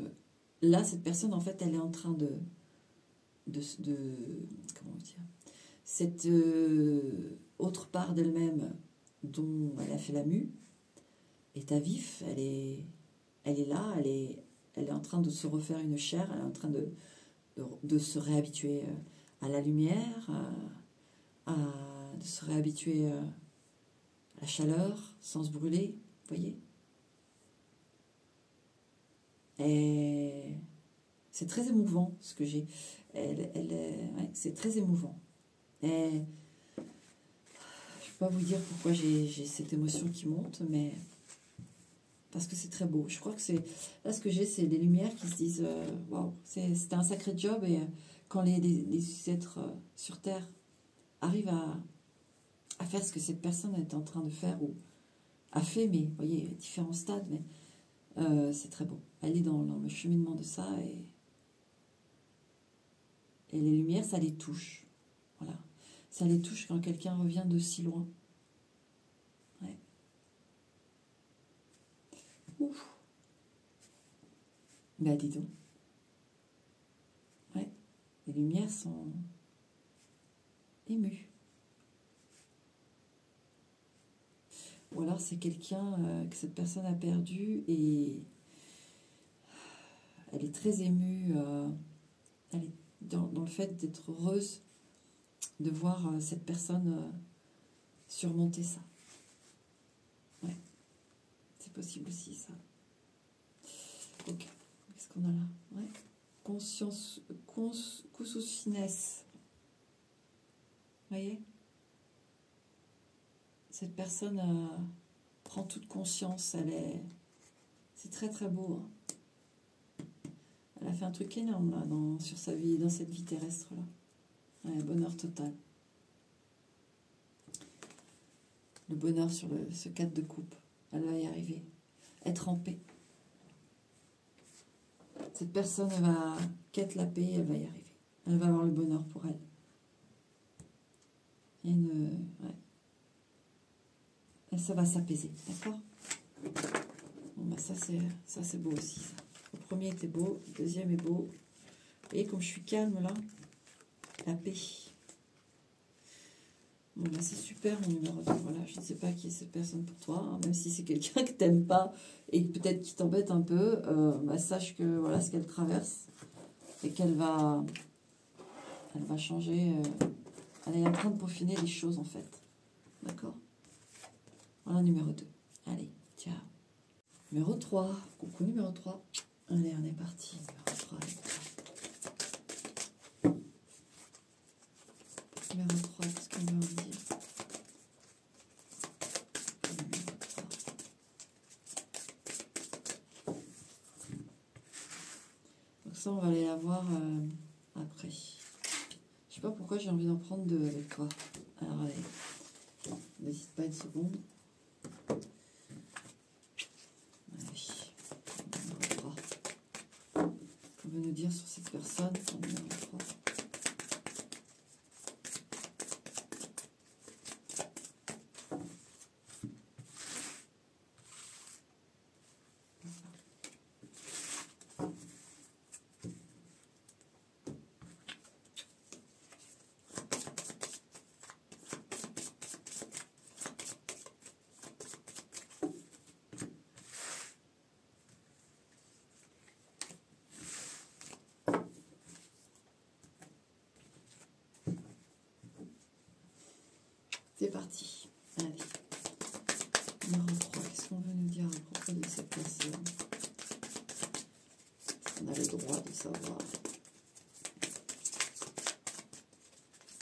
là, cette personne, en fait, elle est en train de comment dire, cette autre part d'elle-même dont elle a fait la mue est à vif, elle est là, elle est en train de se refaire une chair, elle est en train de se réhabituer à la lumière, de se réhabituer à la chaleur sans se brûler, vous voyez. Et c'est très émouvant ce que j'ai. Ouais, c'est très émouvant. Et je ne vais pas vous dire pourquoi j'ai cette émotion qui monte, mais parce que c'est très beau. Je crois que c'est... Là, ce que j'ai, c'est des lumières qui se disent waouh, c'était un sacré job. Et quand les êtres sur Terre arrivent à faire ce que cette personne est en train de faire ou a fait, mais vous voyez, différents stades, mais c'est très beau. Elle est dans le cheminement de ça et les lumières, ça les touche. Voilà. Ça les touche quand quelqu'un revient de si loin. Ouais. Ouf. Bah dis donc. Ouais. Les lumières sont émues. Ou alors c'est quelqu'un que cette personne a perdu et elle est très émue. Elle est dans le fait d'être heureuse de voir cette personne surmonter ça. Ouais, c'est possible aussi ça. Ok, qu'est-ce qu'on a là? Ouais. Conscience, finesse. Vous voyez? Cette personne prend toute conscience, c'est très très beau. Hein. Elle a fait un truc énorme là, sur sa vie, dans cette vie terrestre là. Ouais, bonheur total. Le bonheur sur ce 4 de coupe. Elle va y arriver. Être en paix. Cette personne, elle va quête la paix, elle va y arriver. Elle va avoir le bonheur pour elle. Ouais. Et ça va s'apaiser, d'accord? Bon, bah ça c'est beau aussi. Ça. Le premier était beau, le deuxième est beau. Vous voyez comme je suis calme là? La paix. Bon, bah c'est super mon numéro 2. Voilà, je ne sais pas qui est cette personne pour toi, hein, même si c'est quelqu'un que tu n'aimes pas et peut-être qui t'embête un peu, bah, sache que voilà ce qu'elle traverse et qu'elle va changer. Elle est en train de peaufiner les choses en fait. D'accord? Voilà numéro 2. Allez, ciao. Numéro 3. Coucou numéro 3. Allez, on est parti. Numéro 3. Numéro 3, qu'est-ce qu'on veut en dire? Numéro 3. Donc ça, on va aller la voir après. Je sais pas pourquoi j'ai envie d'en prendre deux avec toi. Alors allez, n'hésite pas une seconde. Allez, numéro 3. Qu'on veut nous dire sur cette personne, numéro 3. C'est parti. Allez. Numéro 3. Qu'est-ce qu'on veut nous dire à propos de cette personne? On a le droit de savoir.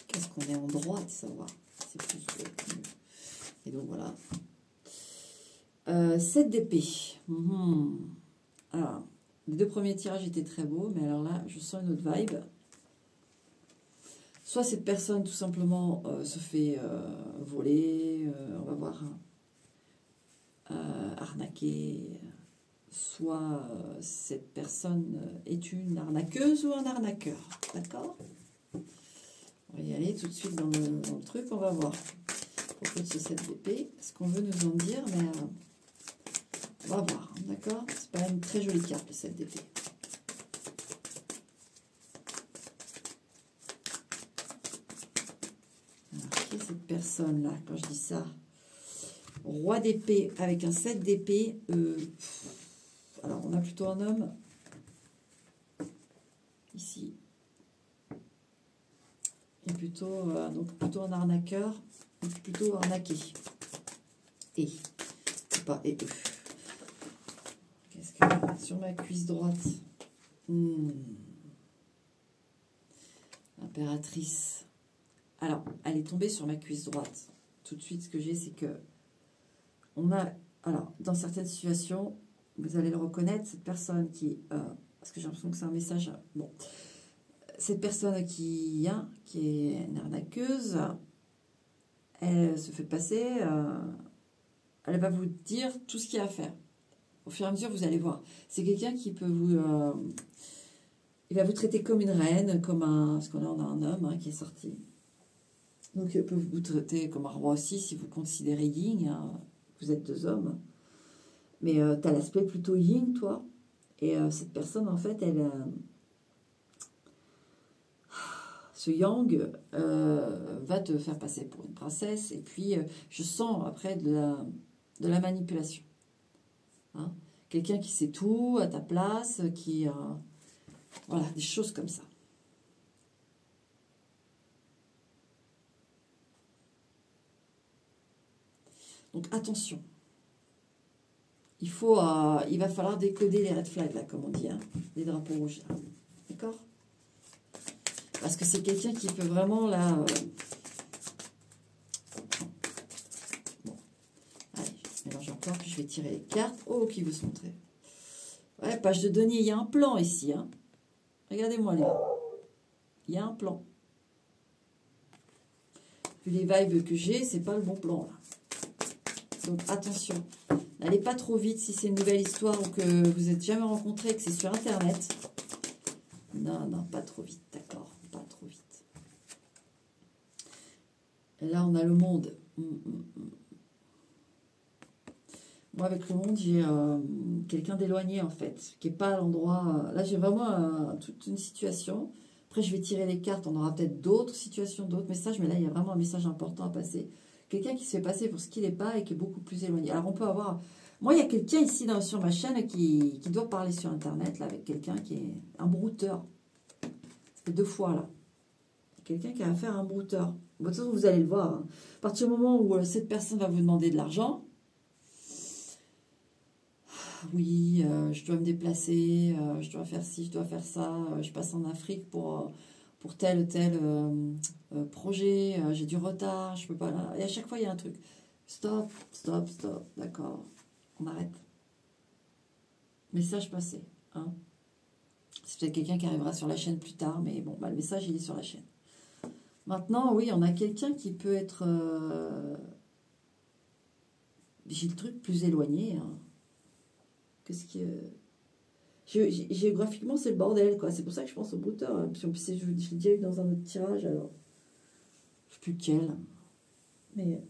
Qu'est-ce qu'on est en droit de savoir? C'est plus mieux. Et donc voilà. 7 d'épée. Alors, les 2 premiers tirages étaient très beaux, mais alors là, je sens une autre vibe. Soit cette personne, tout simplement, se fait voler, on va voir, arnaquer. Soit cette personne est une arnaqueuse ou un arnaqueur. D'accord? On va y aller tout de suite dans le truc, on va voir. Au propos de ce 7 d'épée, ce qu'on veut nous en dire, mais on va voir, d'accord? C'est pas une très jolie carte, le 7 d'épée. Alors, qui est cette personne-là, quand je dis ça? Roi d'épée avec un 7 d'épée. Alors, on a plutôt un homme. Ici. Et plutôt, donc plutôt un arnaqueur. Plutôt arnaqué. Et. Pas et eux. Qu'est-ce que sur ma cuisse droite? Impératrice. Alors, elle est tombée sur ma cuisse droite. Tout de suite, ce que j'ai, c'est que on a, alors, dans certaines situations, vous allez le reconnaître, cette personne qui, parce que j'ai l'impression que c'est un message, bon, cette personne qui est une arnaqueuse, elle se fait passer, elle va vous dire tout ce qu'il y a à faire. Au fur et à mesure, vous allez voir. C'est quelqu'un qui peut vous... il va vous traiter comme une reine, comme un... Parce qu'on a un homme qui est sorti. Donc, il peut vous traiter comme un roi aussi, si vous considérez yin. Vous êtes 2 hommes. Mais tu as l'aspect plutôt yin, toi. Et cette personne, en fait, elle... ce yang va te faire passer pour une princesse. Et puis, je sens après de la manipulation. Hein, quelqu'un qui sait tout à ta place, qui... voilà, des choses comme ça. Donc, attention. Il va falloir décoder les red flags, là, comme on dit, hein, les drapeaux rouges. D'accord? Parce que c'est quelqu'un qui peut vraiment, là... Bon. Allez, je mélange encore, puis je vais tirer les cartes. Oh, qui veut se montrer? Ouais, page de denier, il y a un plan ici. Hein. Regardez-moi, les gars. Il y a un plan. Vu les vibes que j'ai, c'est pas le bon plan, là. Donc, attention. N'allez pas trop vite si c'est une nouvelle histoire ou que vous n'êtes jamais rencontré et que c'est sur Internet. Non, non, pas trop vite, d'accord. Pas trop vite. Et là, on a le monde. Moi, avec le monde, j'ai quelqu'un d'éloigné, en fait, qui n'est pas à l'endroit... là, j'ai vraiment toute une situation. Après, je vais tirer les cartes. On aura peut-être d'autres situations, d'autres messages. Mais là, il y a vraiment un message important à passer. Quelqu'un qui se fait passer pour ce qu'il n'est pas et qui est beaucoup plus éloigné. Alors, on peut avoir... Moi, il y a quelqu'un ici sur ma chaîne qui doit parler sur Internet, là, avec quelqu'un qui est un brouteur. Ça fait 2 fois, là. Quelqu'un qui a affaire à un brouteur. De toute façon, vous allez le voir. Hein. À partir du moment où cette personne va vous demander de l'argent, oui, je dois me déplacer, je dois faire ci, je dois faire ça, je passe en Afrique pour tel ou tel projet, j'ai du retard, je peux pas... Là. Et à chaque fois, il y a un truc. Stop, stop, stop, d'accord. On arrête. Message passé. Hein. C'est peut-être quelqu'un qui arrivera sur la chaîne plus tard, mais bon, bah, le message, il est sur la chaîne. Maintenant, oui, on a quelqu'un qui peut être... j'ai le truc plus éloigné. Hein. Qu'est-ce qui... géographiquement, c'est le bordel, quoi. C'est pour ça que je pense au brouteur. Hein. Puis, je l'ai déjà eu dans un autre tirage, alors... Je ne sais plus lequel. Mais,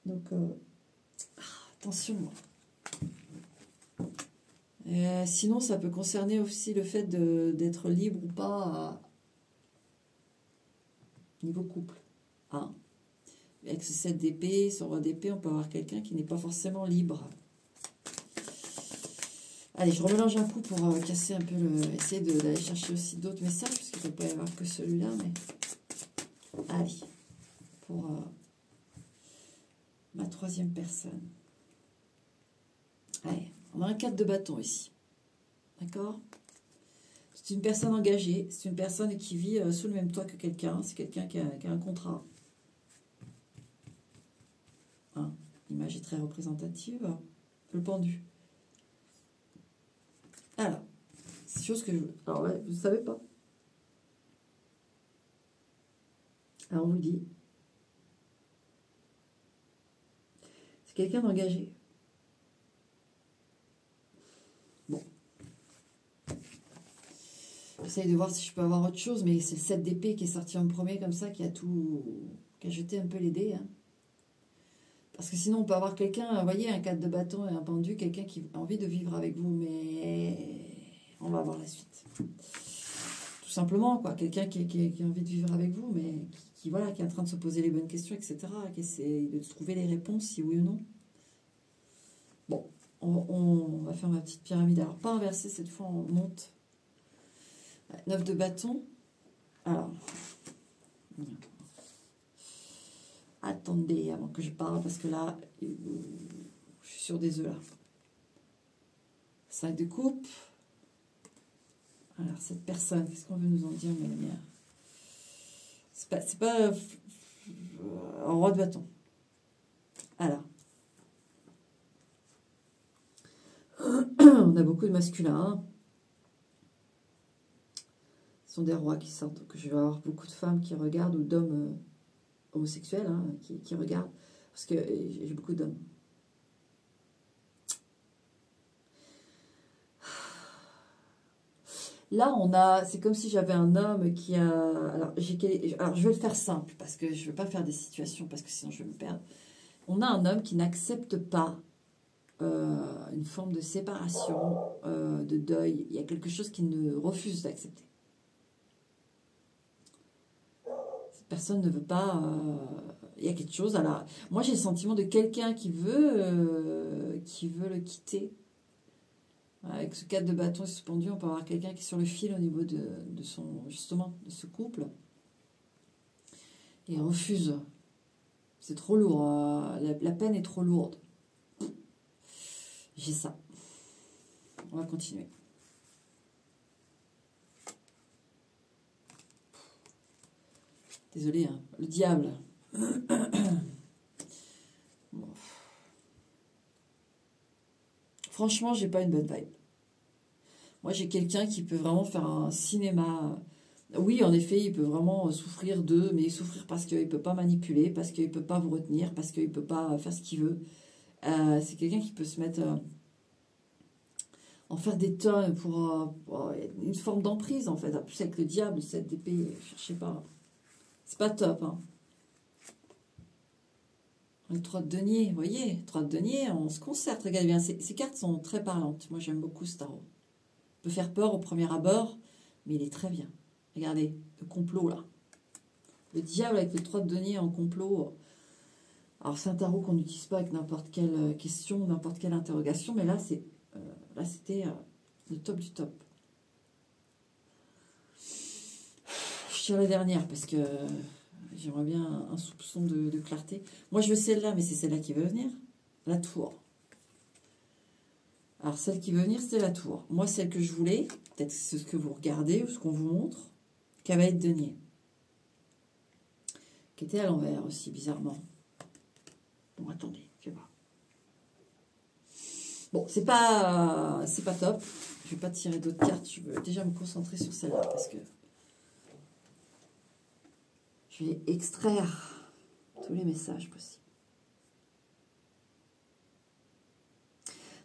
donc... attention. Sinon, ça peut concerner aussi le fait d'être libre ou pas niveau couple. Hein. Avec ce 7 d'épée, ce roi d'épée, on peut avoir quelqu'un qui n'est pas forcément libre. Allez, je remélange un coup pour casser un peu essayer d'aller chercher aussi d'autres messages, parce qu'il ne peut pas y avoir que celui-là, mais... Allez, pour ma 3e personne. Allez, on a un 4 de bâton ici. D'accord? C'est une personne engagée, c'est une personne qui vit sous le même toit que quelqu'un, c'est quelqu'un qui a un contrat. Hein, l'image est très représentative. Le pendu. Alors, c'est chose que je... Alors là, vous ne savez pas. Alors on vous dit. C'est quelqu'un d'engagé. Bon. J'essaye de voir si je peux avoir autre chose, mais c'est le 7 d'épée qui est sorti en premier comme ça, qui a jeté un peu les dés. Hein. Parce que sinon, on peut avoir quelqu'un, vous voyez, un 4 de bâton et un pendu, quelqu'un qui a envie de vivre avec vous, mais on va voir la suite. Tout simplement, quoi. Quelqu'un qui a envie de vivre avec vous, mais voilà, qui est en train de se poser les bonnes questions, etc., qui essaie de trouver les réponses, si oui ou non. Bon, on va faire ma petite pyramide. Alors, pas inversée, cette fois, on monte. 9 de bâton. Alors... Attendez avant que je parle, parce que là, je suis sur des œufs là. 5 de coupe. Alors, cette personne, qu'est-ce qu'on veut nous en dire, mes lumières? C'est pas un roi de bâton. Alors. On a beaucoup de masculins. Hein. Ce sont des rois qui sortent. Donc, je vais avoir beaucoup de femmes qui regardent, ou d'hommes... homosexuels hein, qui regardent, parce que j'ai beaucoup d'hommes. Là, c'est comme si j'avais un homme qui a... Alors, je vais le faire simple, parce que je ne veux pas faire des situations, parce que sinon je vais me perdre. On a un homme qui n'accepte pas une forme de séparation, de deuil. Il y a quelque chose qu'il ne refuse d'accepter. Personne ne veut pas... il y a quelque chose. Alors, moi, j'ai le sentiment de quelqu'un qui veut le quitter. Avec ce 4 de bâton suspendu, on peut avoir quelqu'un qui est sur le fil au niveau de ce couple. Et refuse. C'est trop lourd. La peine est trop lourde. J'ai ça. On va continuer. Désolée, hein. Le diable. Bon. Franchement, j'ai pas une bonne vibe. Moi, j'ai quelqu'un qui peut vraiment faire un cinéma. Oui, en effet, il peut vraiment souffrir mais souffrir parce qu'il ne peut pas manipuler, parce qu'il ne peut pas vous retenir, parce qu'il ne peut pas faire ce qu'il veut. C'est quelqu'un qui peut se mettre... en faire des tonnes pour une forme d'emprise, en fait. En plus, avec le diable, cette épée, je sais pas... C'est pas top, hein. Le 3 de denier, vous voyez, 3 de denier, on se concerte, regardez bien, ces cartes sont très parlantes. Moi, j'aime beaucoup ce tarot. Il peut faire peur au premier abord, mais il est très bien. Regardez, le complot, là. Le diable avec le 3 de denier en complot. Alors, c'est un tarot qu'on n'utilise pas avec n'importe quelle question, n'importe quelle interrogation, mais là, c'était le top du top. Je tire la dernière, parce que... J'aimerais bien un soupçon de clarté. Moi, je veux celle-là, mais c'est celle-là qui veut venir. La tour. Alors, celle qui veut venir, c'est la tour. Moi, celle que je voulais, peut-être c'est ce que vous regardez ou ce qu'on vous montre, cavalier de denier. Qui était à l'envers aussi, bizarrement. Bon, attendez, je vais voir. Bon, c'est pas top. Je vais pas tirer d'autres cartes. Je veux déjà me concentrer sur celle-là, parce que... Je vais extraire tous les messages possibles.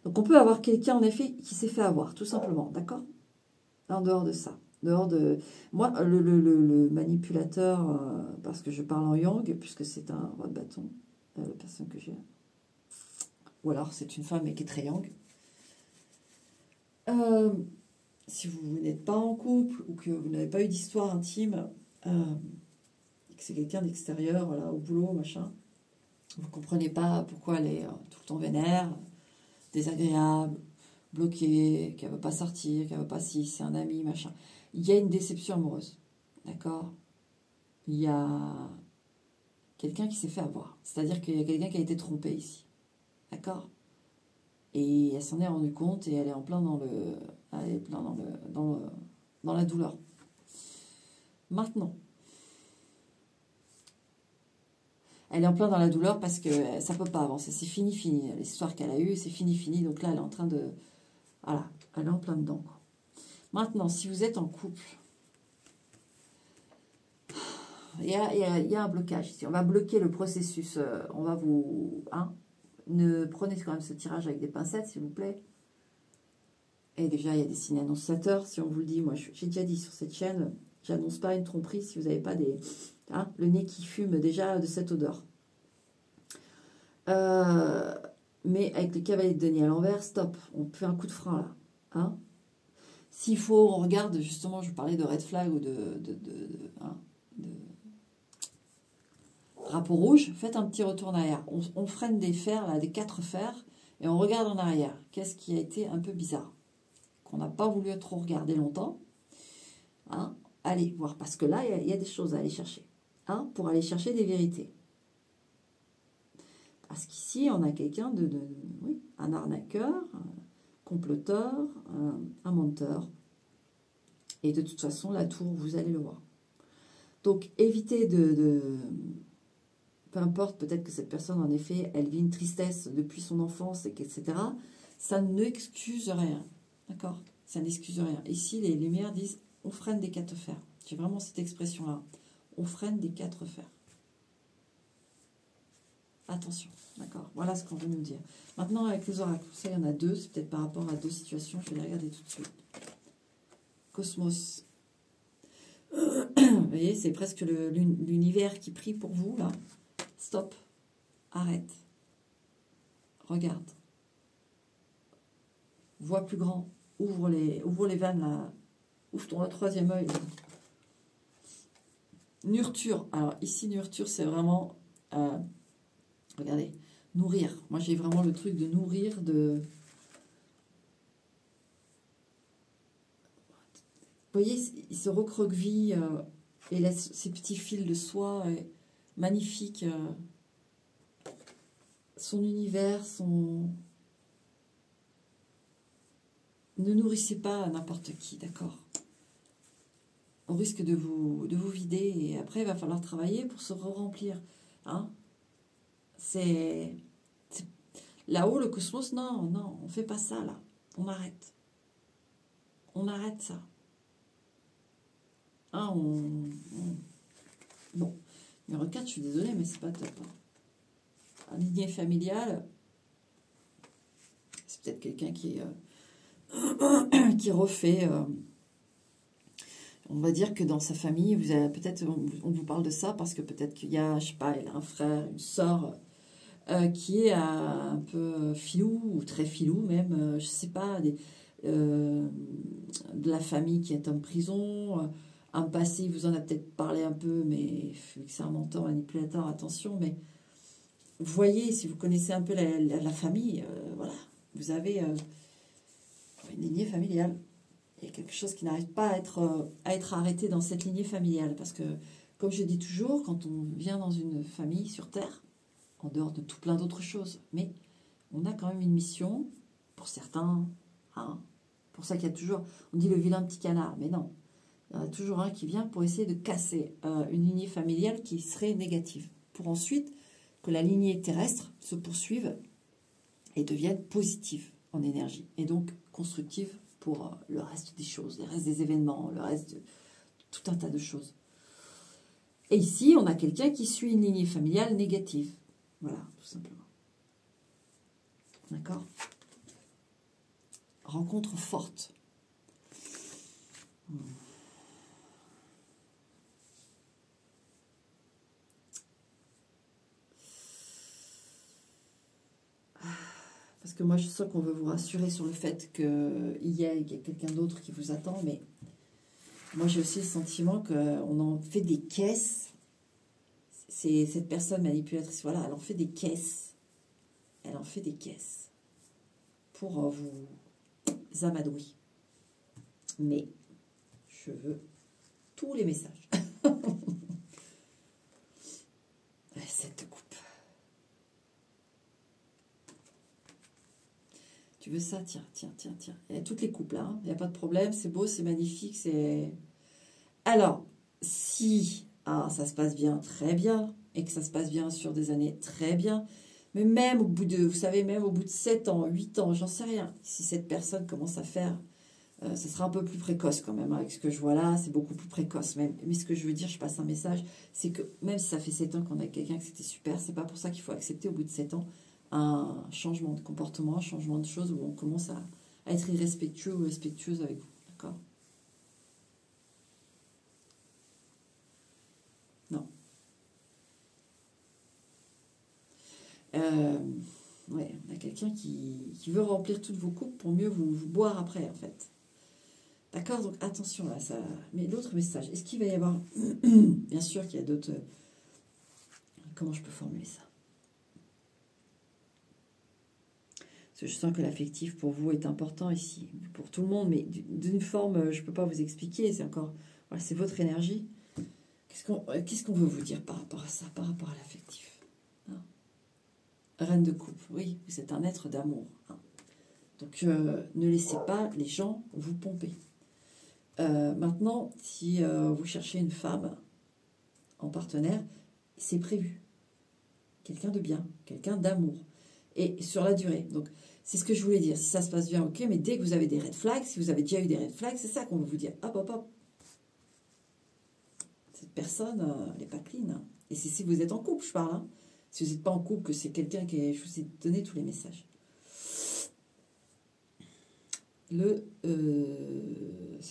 Donc, on peut avoir quelqu'un, en effet, qui s'est fait avoir, tout simplement, d'accord? En dehors de ça. Dehors de... Moi, le manipulateur, parce que je parle en yang, puisque c'est un roi de bâton, la personne que j'ai. Ou alors, c'est une femme, mais qui est très yang. Si vous n'êtes pas en couple, ou que vous n'avez pas eu d'histoire intime... que c'est quelqu'un d'extérieur, voilà, au boulot, machin. Vous ne comprenez pas pourquoi elle est tout le temps vénère, désagréable, bloquée, qu'elle ne veut pas sortir, qu'elle ne veut pas si c'est un ami, machin. Il y a une déception amoureuse, d'accord? Il y a quelqu'un qui s'est fait avoir. C'est-à-dire qu'il y a quelqu'un qui a été trompé ici, d'accord? Et elle s'en est rendue compte et elle est en plein dans dans la douleur. Maintenant, elle est en plein dans la douleur parce que ça ne peut pas avancer. C'est fini, fini. L'histoire qu'elle a eue, c'est fini, fini. Donc là, elle est en train de... Voilà, elle est en plein dedans, quoi. Maintenant, si vous êtes en couple, il y a un blocage ici. On va bloquer le processus. On va vous... Hein, prenez quand même ce tirage avec des pincettes, s'il vous plaît. Et déjà, il y a des signes annonciateurs. Si on vous le dit, moi, j'ai déjà dit sur cette chaîne, j'annonce pas une tromperie si vous n'avez pas des... Hein, le nez qui fume déjà de cette odeur. Mais avec le cavalier de denier à l'envers, stop. On fait un coup de frein, là. Hein. S'il faut, on regarde, justement, je vous parlais de red flag ou de drapeau rouge, faites un petit retour en arrière. On freine des fers, là, des 4 fers, et on regarde en arrière. Qu'est-ce qui a été un peu bizarre? Qu'on n'a pas voulu trop regarder longtemps. Hein? Allez voir, parce que là, il y a des choses à aller chercher. Hein? Pour aller chercher des vérités. Parce qu'ici, on a quelqu'un oui, un arnaqueur, un comploteur, un menteur. Et de toute façon, la tour, vous allez le voir. Donc, évitez peu importe, peut-être que cette personne, en effet, elle vit une tristesse depuis son enfance, etc. Ça n'excuse rien. D'accord? Ça n'excuse rien. Ici, les lumières disent, on freine des 4 fers. J'ai vraiment cette expression-là. On freine des 4 fers. Attention, d'accord? Voilà ce qu'on veut nous dire. Maintenant, avec les oracles, ça, il y en a 2. C'est peut-être par rapport à 2 situations. Je vais les regarder tout de suite. Cosmos. Vous voyez, c'est presque l'univers qui prie pour vous, là. Stop. Arrête. Regarde. Vois plus grand. Ouvre les vannes, là. Ouvre ton 3e œil. Nurture. Alors, ici, nurture, c'est vraiment... regardez. Nourrir. Moi, j'ai vraiment le truc de nourrir, de... Vous voyez, il se recroqueville et laisse ses petits fils de soie magnifiques. Son univers, son... Ne nourrissez pas n'importe qui, d'accord? Au risque de vous vider et après, il va falloir travailler pour se remplir. Hein? C'est... Là-haut, le cosmos, non, non, on ne fait pas ça, là. On arrête. On arrête ça. Hein, Bon, numéro 4, je suis désolée, mais c'est pas top. Un lignée familiale, c'est peut-être quelqu'un qui refait... on va dire que dans sa famille, vous avez peut-être, on vous parle de ça parce que peut-être qu'il y a, je sais pas, il a un frère, une sœur qui est un peu filou ou très filou même, je sais pas, de la famille qui est en prison, un passé, il vous en a peut-être parlé un peu, mais vu que c'est un menteur, manipulateur, attention, mais voyez, si vous connaissez un peu la famille, voilà, vous avez une lignée familiale. Il y a quelque chose qui n'arrive pas à être arrêté dans cette lignée familiale. Parce que, comme je dis toujours, quand on vient dans une famille sur Terre, en dehors de tout plein d'autres choses, mais on a quand même une mission, pour certains, hein, pour ça qu'il y a toujours, on dit le vilain petit canard, mais non, il y en a toujours un qui vient pour essayer de casser une lignée familiale qui serait négative, pour ensuite que la lignée terrestre se poursuive et devienne positive en énergie, et donc constructive pour le reste des choses, le reste des événements, le reste de tout un tas de choses. Et ici, on a quelqu'un qui suit une lignée familiale négative. Voilà, tout simplement. D'accord? Rencontre forte. Parce que moi, je sens qu'on veut vous rassurer sur le fait qu'il y a quelqu'un d'autre qui vous attend, mais moi, j'ai aussi le sentiment qu'on en fait des caisses. C'est cette personne manipulatrice, voilà, elle en fait des caisses. Elle en fait des caisses pour vous amadouer. Mais je veux tous les messages. Cette coupe. Tu veux ça? Tiens, tiens, tiens, tiens. Il y a toutes les couples là, hein. Il n'y a pas de problème, c'est beau, c'est magnifique, c'est... Alors, si ça se passe bien, très bien, et que ça se passe bien sur des années, très bien, mais même au bout de, vous savez, même au bout de 7 ans, 8 ans, j'en sais rien, si cette personne commence à faire, ça sera un peu plus précoce quand même, hein, avec ce que je vois là, c'est beaucoup plus précoce même. Mais ce que je veux dire, je passe un message, c'est que même si ça fait 7 ans qu'on a avec quelqu'un, que c'était super, c'est pas pour ça qu'il faut accepter au bout de 7 ans un changement de comportement, un changement de choses où on commence à être irrespectueux ou respectueuse avec vous, d'accord? Non. Ouais, on a quelqu'un qui veut remplir toutes vos coupes pour mieux vous boire après, en fait. D'accord? Donc attention là, ça. Mais l'autre message, est-ce qu'il va y avoir. Bien sûr qu'il y a d'autres. Comment je peux formuler ça? Parce que je sens que l'affectif pour vous est important ici, pour tout le monde, mais d'une forme, je ne peux pas vous expliquer, c'est encore. Voilà, c'est votre énergie. Qu'est-ce qu'on veut vous dire par rapport à ça, par rapport à l'affectif? Hein? Reine de coupe, oui, vous êtes un être d'amour. Hein. Donc ne laissez pas les gens vous pomper. Maintenant, si vous cherchez une femme en partenaire, c'est prévu. Quelqu'un de bien, quelqu'un d'amour. Et sur la durée. Donc, c'est ce que je voulais dire. Si ça se passe bien, ok, mais dès que vous avez des red flags, si vous avez déjà eu des red flags, c'est ça qu'on veut vous dire. Hop, hop, hop. Cette personne, elle n'est pas clean. Hein. Et c'est si vous êtes en couple, je parle. Hein. Si vous n'êtes pas en couple, que c'est quelqu'un qui est... Je vous ai donné tous les messages. C'est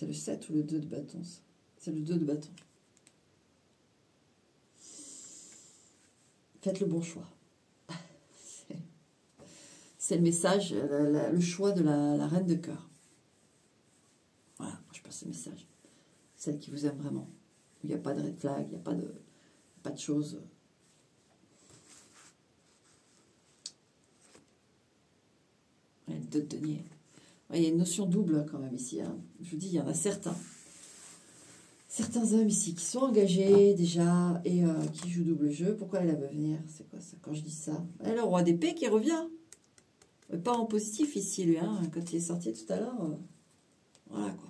le 7 ou le 2 de bâton? C'est le 2 de bâton. Faites le bon choix. C'est le message, le choix de la reine de cœur. Voilà, je passe ce message. Celle qui vous aime vraiment. Il n'y a pas de red flag, il n'y a pas de choses. Le 2 de denier. Il y a une notion double quand même ici. Hein. Je vous dis, il y en a certains hommes ici qui sont engagés déjà et qui jouent double jeu. Pourquoi elle veut venir? C'est quoi ça quand je dis ça? Elle a le roi d'épée qui revient. Mais pas en positif ici, lui. Hein. Quand il est sorti tout à l'heure, voilà quoi.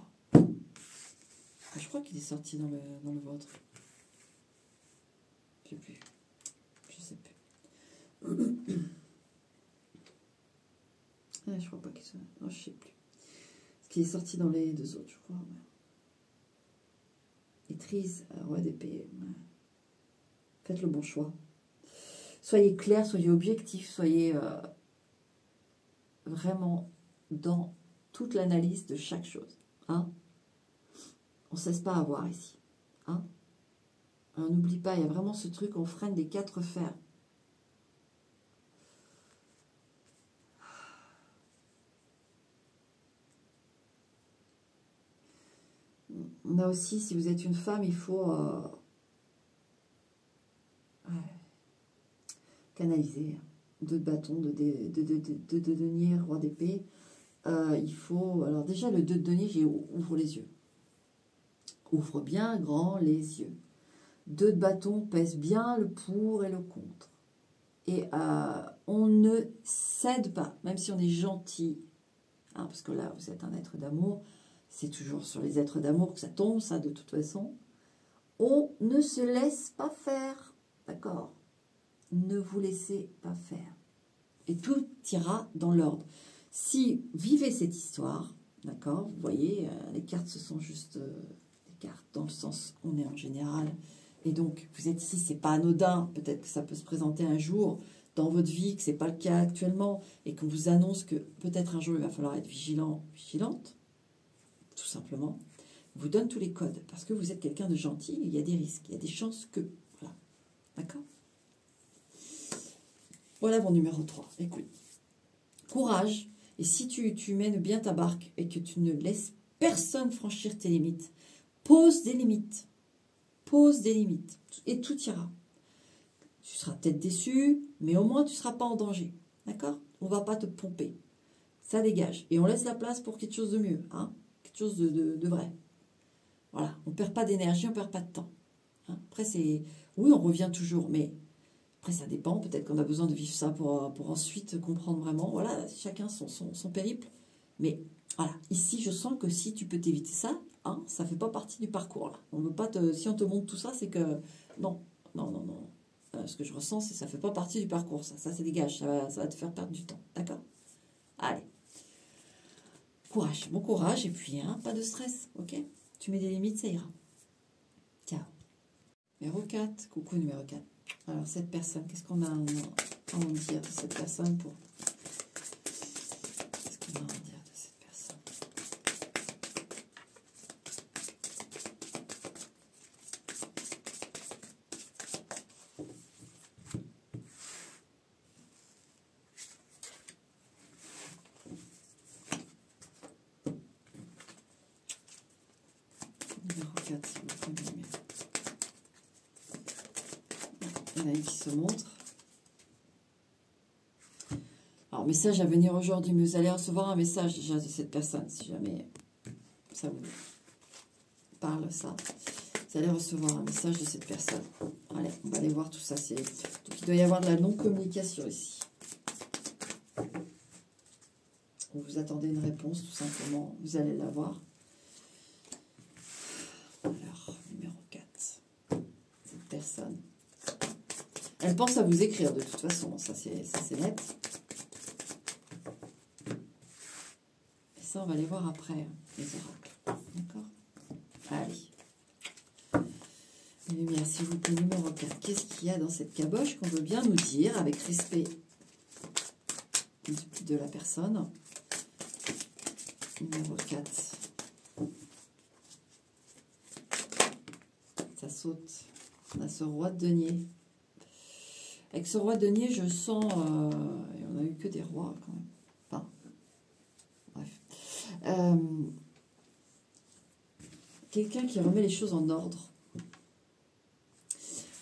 Je crois qu'il est sorti dans le vôtre. Je sais plus. Je sais plus. Ah, je crois pas qu'il soit... Non, je sais plus. Parce qu'il est sorti dans les deux autres, je crois. Ouais. Et Trise, roi d'épée. Ouais. Faites le bon choix. Soyez clair, soyez objectif, soyez vraiment dans toute l'analyse de chaque chose. Hein? On ne cesse pas à voir ici. Hein? On n'oublie pas, il y a vraiment ce truc, on freine des 4 fers. On a aussi, si vous êtes une femme, il faut canaliser. 2 de bâton, de denier, roi d'épée. Il faut... Alors déjà, le 2 de denier, j'ai ouvre les yeux. Ouvre bien grand les yeux. 2 de bâton pèse bien le pour et le contre. Et on ne cède pas, même si on est gentil. Hein, parce que là, vous êtes un être d'amour. C'est toujours sur les êtres d'amour que ça tombe, ça, de toute façon. On ne se laisse pas faire. D'accord? Ne vous laissez pas faire. Et tout ira dans l'ordre. Si vous vivez cette histoire, d'accord, vous voyez, les cartes, ce sont juste des cartes dans le sens on est en général. Et donc, vous êtes ici, c'est pas anodin. Peut-être que ça peut se présenter un jour dans votre vie, que ce n'est pas le cas actuellement, et qu'on vous annonce que peut-être un jour, il va falloir être vigilant, vigilante, tout simplement. Vous donne tous les codes, parce que vous êtes quelqu'un de gentil, il y a des risques, il y a des chances que... Voilà. D'accord? Voilà mon numéro 3. Écoute, courage. Et si tu mènes bien ta barque et que tu ne laisses personne franchir tes limites, pose des limites. Pose des limites. Et tout ira. Tu seras peut-être déçu, mais au moins tu ne seras pas en danger. D'accord? On ne va pas te pomper. Ça dégage. Et on laisse la place pour quelque chose de mieux. Hein? Quelque chose de vrai. Voilà. On ne perd pas d'énergie, on ne perd pas de temps. Hein? Après, c'est... Oui, on revient toujours, mais... Après, ça dépend. Peut-être qu'on a besoin de vivre ça pour ensuite comprendre vraiment. Voilà, chacun son périple. Mais voilà, ici, je sens que si tu peux t'éviter ça, hein, ça ne fait pas partie du parcours. Là. On veut pas si on te montre tout ça, c'est que non, non, non, non. Ce que je ressens, c'est que ça ne fait pas partie du parcours. Ça dégage. Ça va te faire perdre du temps. D'accord? Allez. Courage. Bon courage. Et puis, hein, pas de stress. Ok? Tu mets des limites, ça ira. Ciao. Numéro 4. Coucou numéro 4. Alors, cette personne, qu'est-ce qu'on a à en dire de cette personne pour... Qu'est-ce qu'on a à en dire de cette personne? Numéro 4, s'il vous plaît. Il y en a une qui se montre. Alors, message à venir aujourd'hui, mais vous allez recevoir un message déjà de cette personne, si jamais ça vous parle, ça. Vous allez recevoir un message de cette personne. Allez, on va aller voir tout ça. Donc, il doit y avoir de la non-communication ici. Vous attendez une réponse, tout simplement. Vous allez l'avoir. Alors, numéro 4. Cette personne. Elle pense à vous écrire, de toute façon. Ça, c'est net. Et ça, on va les voir après, les oracles. D'accord? Allez. Lumière, s'il vous plaît, numéro 4. Qu'est-ce qu'il y a dans cette caboche qu'on veut bien nous dire, avec respect de la personne? Numéro 4. Ça saute. On a ce roi de denier. Avec ce roi de denier, je sens... on a eu que des rois, quand même. Enfin, bref. Quelqu'un qui remet les choses en ordre.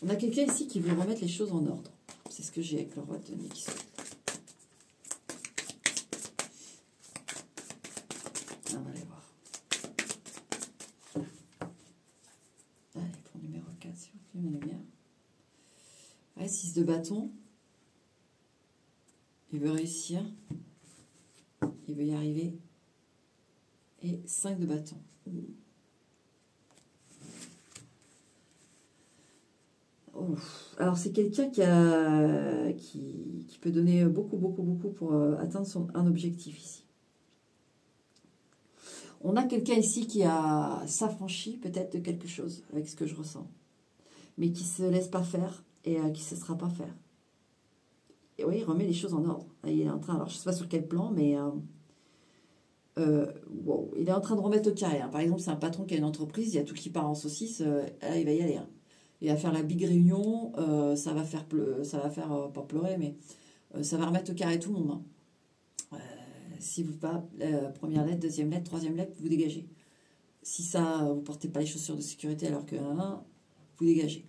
On a quelqu'un ici qui veut remettre les choses en ordre. C'est ce que j'ai avec le roi de denier qui saute. On va aller voir. Allez, pour numéro 4, s'il vous plaît, mes lumières. Ouais, 6 de bâton. Il veut réussir. Il veut y arriver. Et 5 de bâton. Oh. Alors, c'est quelqu'un qui peut donner beaucoup, beaucoup, beaucoup pour atteindre un objectif ici. On a quelqu'un ici qui a s'affranchi peut-être de quelque chose avec ce que je ressens. Mais qui ne se laisse pas faire et qui ne se laissera pas faire. Et oui, il remet les choses en ordre. Il est en train, alors je ne sais pas sur quel plan, mais wow, il est en train de remettre au carré. Hein. Par exemple, c'est un patron qui a une entreprise, il y a tout qui part en saucisse, là, il va y aller. Hein. Il va faire la big réunion, ça va faire, pas pleurer, mais ça va remettre au carré tout le monde. Hein. Si vous pas première lettre, deuxième lettre, troisième lettre, vous dégagez. Si ça, vous ne portez pas les chaussures de sécurité alors que vous dégagez.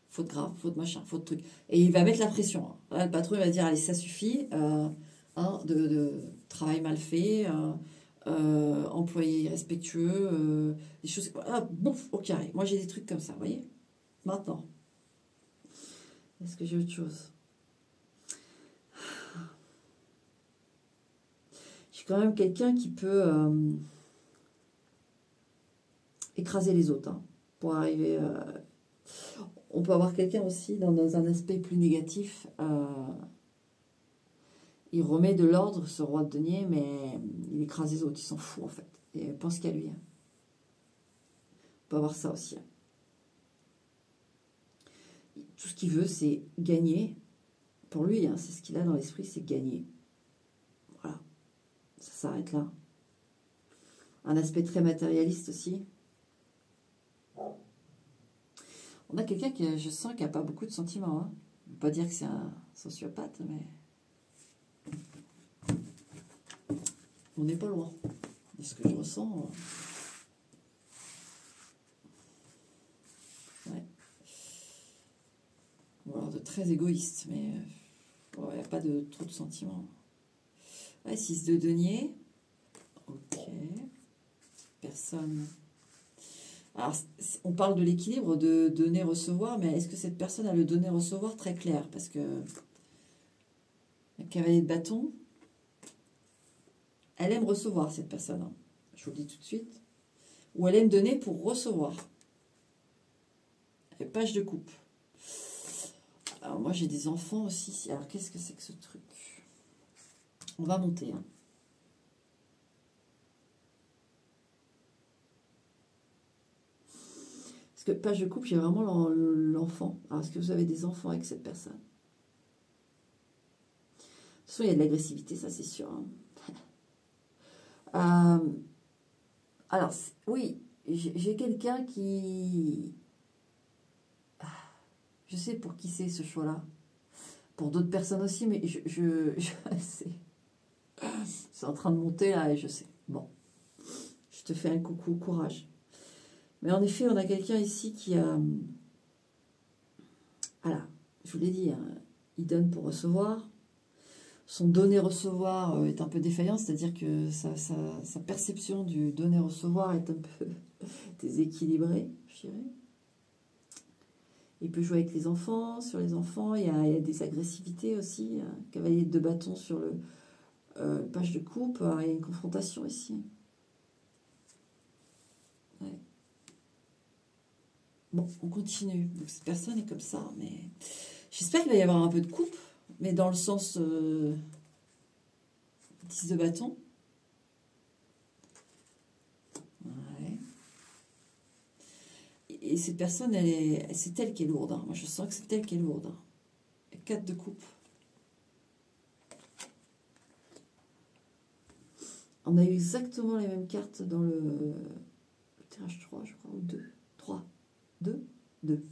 Faute grave, faute machin, faute truc. Et il va mettre la pression. Hein. Là, le patron il va dire, allez, ça suffit, de travail mal fait, employé irrespectueux, des choses... bouf, au carré. Moi, j'ai des trucs comme ça, vous voyez. Maintenant, est-ce que j'ai autre chose? J'ai quand même quelqu'un qui peut écraser les autres, hein, pour arriver... On peut avoir quelqu'un aussi dans un aspect plus négatif. Il remet de l'ordre, ce roi de denier, mais il écrase les autres. Il s'en fout, en fait. Et il pense qu'à lui. Hein. On peut avoir ça aussi. Hein. Tout ce qu'il veut, c'est gagner. Pour lui, hein, c'est ce qu'il a dans l'esprit, c'est gagner. Voilà. Ça s'arrête là. Un aspect très matérialiste aussi. On a quelqu'un qui, je sens, qui n'a pas beaucoup de sentiments. Hein. Je ne veux pas dire que c'est un sociopathe, mais on n'est pas loin de ce que je ressens. Ouais. Ou alors de très égoïste, mais il n'y a pas trop de sentiments. Ouais, 6 de denier. Ok. Personne. Alors, on parle de l'équilibre de donner-recevoir, mais est-ce que cette personne a le donner-recevoir très clair? Parce que le cavalier de bâton, elle aime recevoir, cette personne, hein. Je vous le dis tout de suite. Ou elle aime donner pour recevoir. Et page de coupe. Alors moi j'ai des enfants aussi. Alors qu'est-ce que c'est que ce truc? On va monter, hein. Parce que page de coupe, j'ai vraiment l'enfant. Alors est-ce que vous avez des enfants avec cette personne? De toute façon, il y a de l'agressivité, ça c'est sûr, hein. Alors, oui, j'ai quelqu'un qui... Je sais pour qui c'est ce choix-là. Pour d'autres personnes aussi, mais je sais. C'est en train de monter là et je sais. Bon, je te fais un coucou, courage. Mais en effet, on a quelqu'un ici qui a... Voilà, je vous l'ai dit, hein, il donne pour recevoir. Son donner-recevoir est un peu défaillant, c'est-à-dire que sa perception du donner-recevoir est un peu déséquilibrée, je dirais. Il peut jouer avec les enfants, sur les enfants, il y a des agressivités aussi. Cavalier de bâton sur le page de coupe, il y a une confrontation ici. Ouais. Bon, on continue. Donc, cette personne est comme ça, mais j'espère qu'il va y avoir un peu de coupe, mais dans le sens 10 de bâton. Ouais. Et cette personne, c'est elle qui est lourde, hein. Moi, je sens que c'est elle qui est lourde, hein. 4 de coupe. On a eu exactement les mêmes cartes dans le tirage 3, je crois, ou 2. 3. 2 2.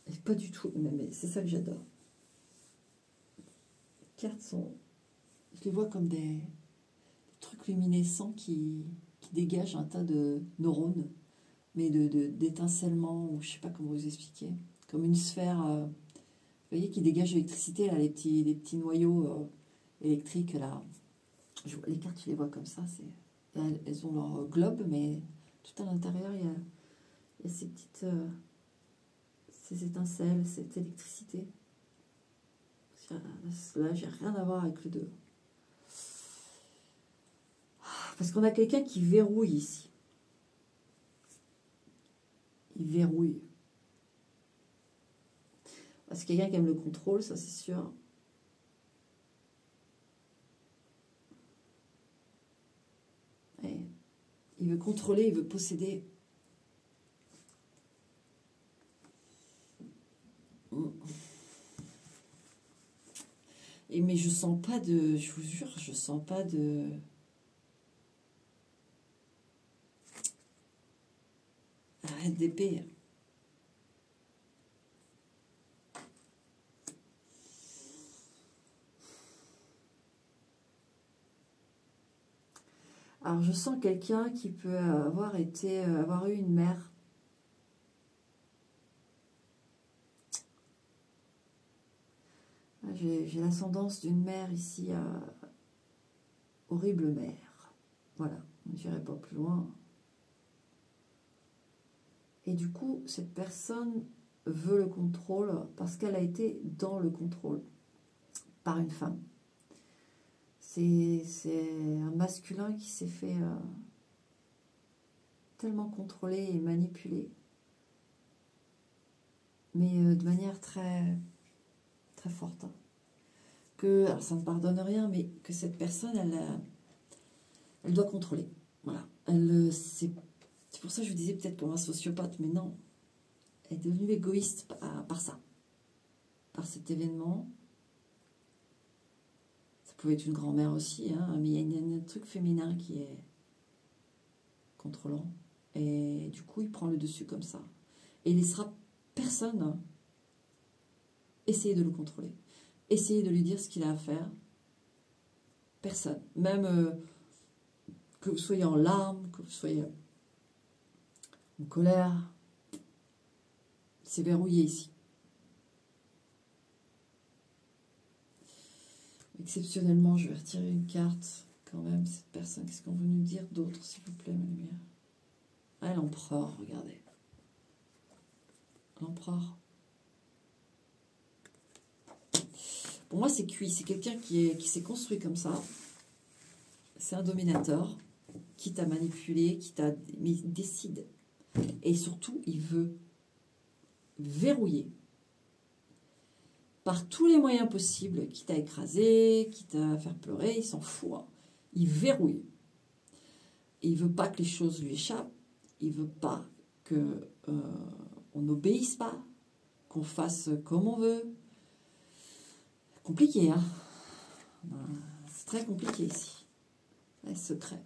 Et pas du tout, mais c'est ça que j'adore. Les cartes sont... Je les vois comme des trucs luminescents qui dégagent un tas de neurones, mais d'étincelement, ou je sais pas comment vous expliquer. Comme une sphère, vous voyez, qui dégage l'électricité, là, les petits noyaux électriques, là. Les cartes, je les vois comme ça. Elles ont leur globe, mais tout à l'intérieur, il y a ces petites... ces étincelles, cette électricité. Là, j'ai rien à voir avec le 2. Parce qu'on a quelqu'un qui verrouille ici. Il verrouille. C'est quelqu'un qui aime le contrôle, ça c'est sûr. Et il veut contrôler, il veut posséder. Mais je sens pas de... Je vous jure, je sens pas de... Arrête d'épée. Alors je sens quelqu'un qui peut avoir eu une mère. J'ai l'ascendance d'une mère ici, horrible mère. Voilà, on n'irait pas plus loin. Et du coup, cette personne veut le contrôle parce qu'elle a été dans le contrôle par une femme. C'est un masculin qui s'est fait tellement contrôler et manipuler, mais de manière très, très forte. Hein. Alors ça ne pardonne rien, mais que cette personne, elle doit contrôler. Voilà. C'est pour ça que je vous disais peut-être comme un sociopathe, mais non. Elle est devenue égoïste par ça, par cet événement. Ça pouvait être une grand-mère aussi, hein, mais il y a un truc féminin qui est contrôlant. Et du coup, il prend le dessus comme ça. Et il laissera personne essayer de le contrôler. Essayer de lui dire ce qu'il a à faire. Personne. Même que vous soyez en larmes, que vous soyez en colère. C'est verrouillé ici. Exceptionnellement, je vais retirer une carte quand même. Cette personne, qu'est-ce qu'on veut nous dire d'autre, s'il vous plaît, ma lumière? Elle l'empereur, regardez. L'empereur. Pour moi, c'est cuit. C'est quelqu'un qui s'est construit comme ça. C'est un dominateur qui t'a manipulé, mais il décide. Et surtout, il veut verrouiller par tous les moyens possibles, quitte à écraser, quitte à faire pleurer, il s'en fout. Hein. Il verrouille. Et il veut pas que les choses lui échappent. Il veut pas que on n'obéisse pas, qu'on fasse comme on veut. Compliqué, hein. C'est très compliqué ici. Les secrets.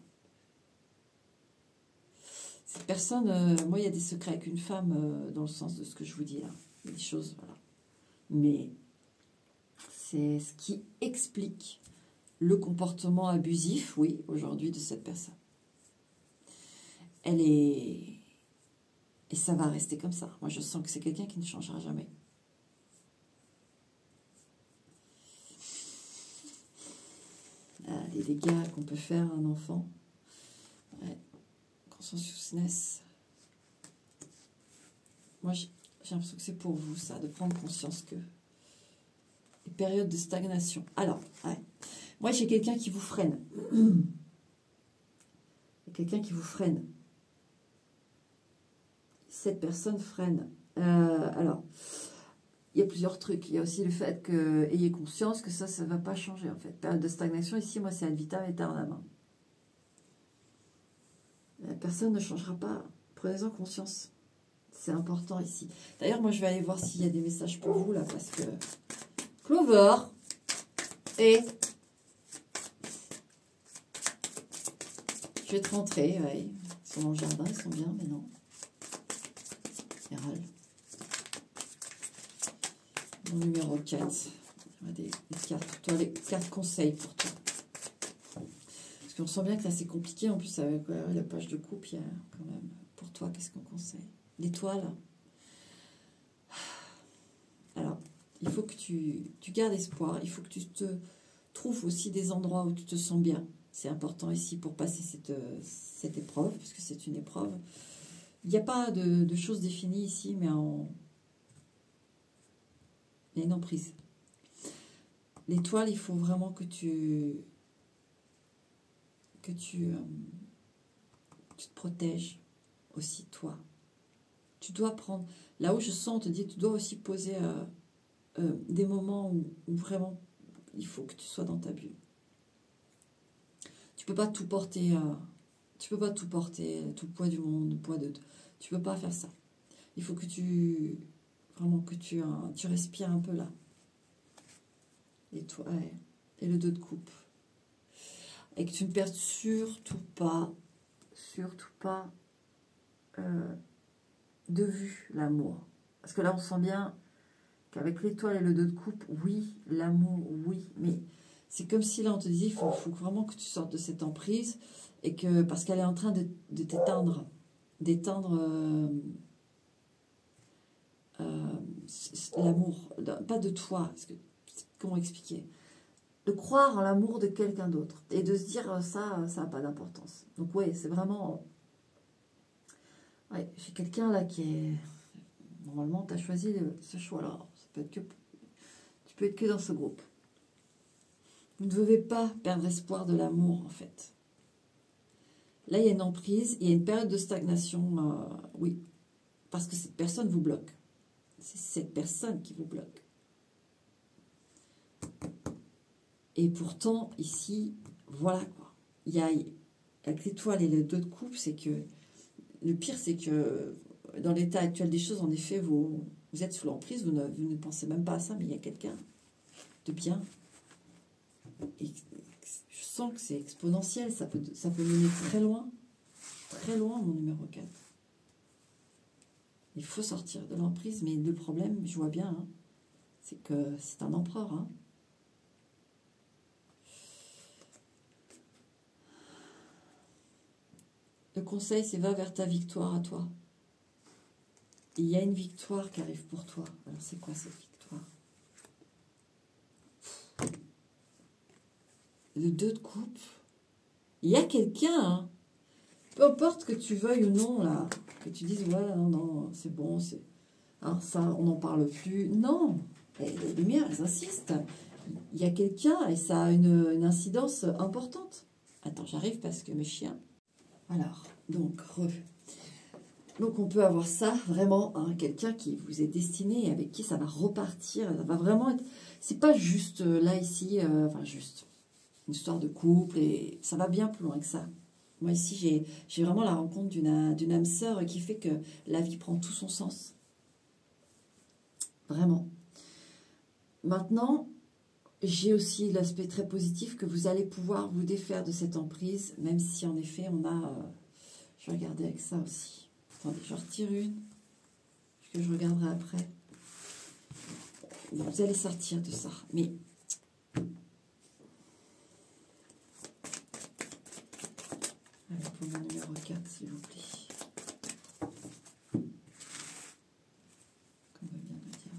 Cette personne, moi, il y a des secrets avec une femme dans le sens de ce que je vous dis là. Il y a des choses, voilà. Mais c'est ce qui explique le comportement abusif, oui, aujourd'hui, de cette personne. Elle est... Et ça va rester comme ça. Moi, je sens que c'est quelqu'un qui ne changera jamais. Les dégâts qu'on peut faire à un enfant. Ouais. Consensusness. Moi, j'ai l'impression que c'est pour vous, ça, de prendre conscience que les périodes de stagnation. Alors, ouais. Moi, j'ai quelqu'un qui vous freine. Il y a quelqu'un qui vous freine. Cette personne freine. Alors, il y a plusieurs trucs. Il y a aussi le fait que ayez conscience que ça ne va pas changer, en fait. Période de stagnation, ici, moi, c'est ad vitam aeternam. La personne ne changera pas. Prenez-en conscience. C'est important ici. D'ailleurs, moi, je vais aller voir s'il y a des messages pour vous, là, parce que Clover et... Je vais te rentrer, ouais. Ils sont dans le jardin, ils sont bien, mais non. Ils râlent. Mon numéro 4. Des cartes pour toi, les cartes conseils pour toi. Parce qu'on sent bien que là, c'est compliqué. En plus, avec la page de coupe, il y a quand même... Pour toi, qu'est-ce qu'on conseille? L'étoile. Alors, il faut que tu gardes espoir. Il faut que tu te trouves aussi des endroits où tu te sens bien. C'est important ici pour passer cette épreuve, puisque c'est une épreuve. Il n'y a pas de choses définies ici, mais il y a une emprise. L'étoile, il faut vraiment que tu te protèges aussi, toi. Tu dois prendre... Là où je sens, on te dit, tu dois aussi poser des moments où vraiment il faut que tu sois dans ta bulle. Tu peux pas tout porter, tout le poids du monde, le poids de... Tu peux pas faire ça. Il faut que vraiment que tu respires un peu là. Et toi, ouais. Et le 2 de coupe. Et que tu ne perdes surtout pas de vue l'amour. Parce que là, on sent bien qu'avec l'étoile et le 2 de coupe, oui, l'amour, oui, mais c'est comme si là, on te disait, il faut vraiment que tu sortes de cette emprise, et que parce qu'elle est en train de t'éteindre, l'amour, pas de toi, parce que, comment expliquer, de croire en l'amour de quelqu'un d'autre, et de se dire, ça n'a pas d'importance. Donc oui, c'est vraiment... Ouais, j'ai quelqu'un là qui est... Normalement, tu as choisi ce choix-là. Ça peut être que... Tu peux être que dans ce groupe. Vous ne devez pas perdre espoir de l'amour, en fait. Là, il y a une emprise, il y a une période de stagnation, oui. Parce que cette personne vous bloque. C'est cette personne qui vous bloque. Et pourtant, ici, voilà quoi. Il y a, avec l'étoile et le 2 de coupe, c'est que... Le pire, c'est que dans l'état actuel des choses, en effet, vous êtes sous l'emprise, vous ne pensez même pas à ça, mais il y a quelqu'un de bien. Et je sens que c'est exponentiel, ça peut mener très loin, mon numéro 4. Il faut sortir de l'emprise, mais le problème, je vois bien, hein, c'est que c'est un empereur. Hein. Le conseil, c'est va vers ta victoire à toi. Et il y a une victoire qui arrive pour toi. Alors, c'est quoi cette victoire? Le 2 de coupe. Il y a quelqu'un, hein, Peu importe que tu veuilles ou non, là, que tu dises, ouais, non, non, c'est bon, c'est... Hein, ça, on n'en parle plus. Non, et les lumières, elles insistent. Il y a quelqu'un et ça a une incidence importante. Attends, j'arrive parce que mes chiens... Alors, donc, donc on peut avoir ça, vraiment, hein, quelqu'un qui vous est destiné et avec qui ça va repartir. Ça va vraiment être... C'est pas juste là, ici, enfin juste une histoire de couple et ça va bien plus loin que ça. Moi, ici, j'ai vraiment la rencontre d'une âme sœur qui fait que la vie prend tout son sens. Vraiment. Maintenant, j'ai aussi l'aspect très positif que vous allez pouvoir vous défaire de cette emprise, même si en effet, on a... je vais regarder avec ça aussi. Attendez, je retire une, que je regarderai après. Vous allez sortir de ça. Mais... Allez, pour mon numéro 4, s'il vous plaît. Comme on vient de le dire.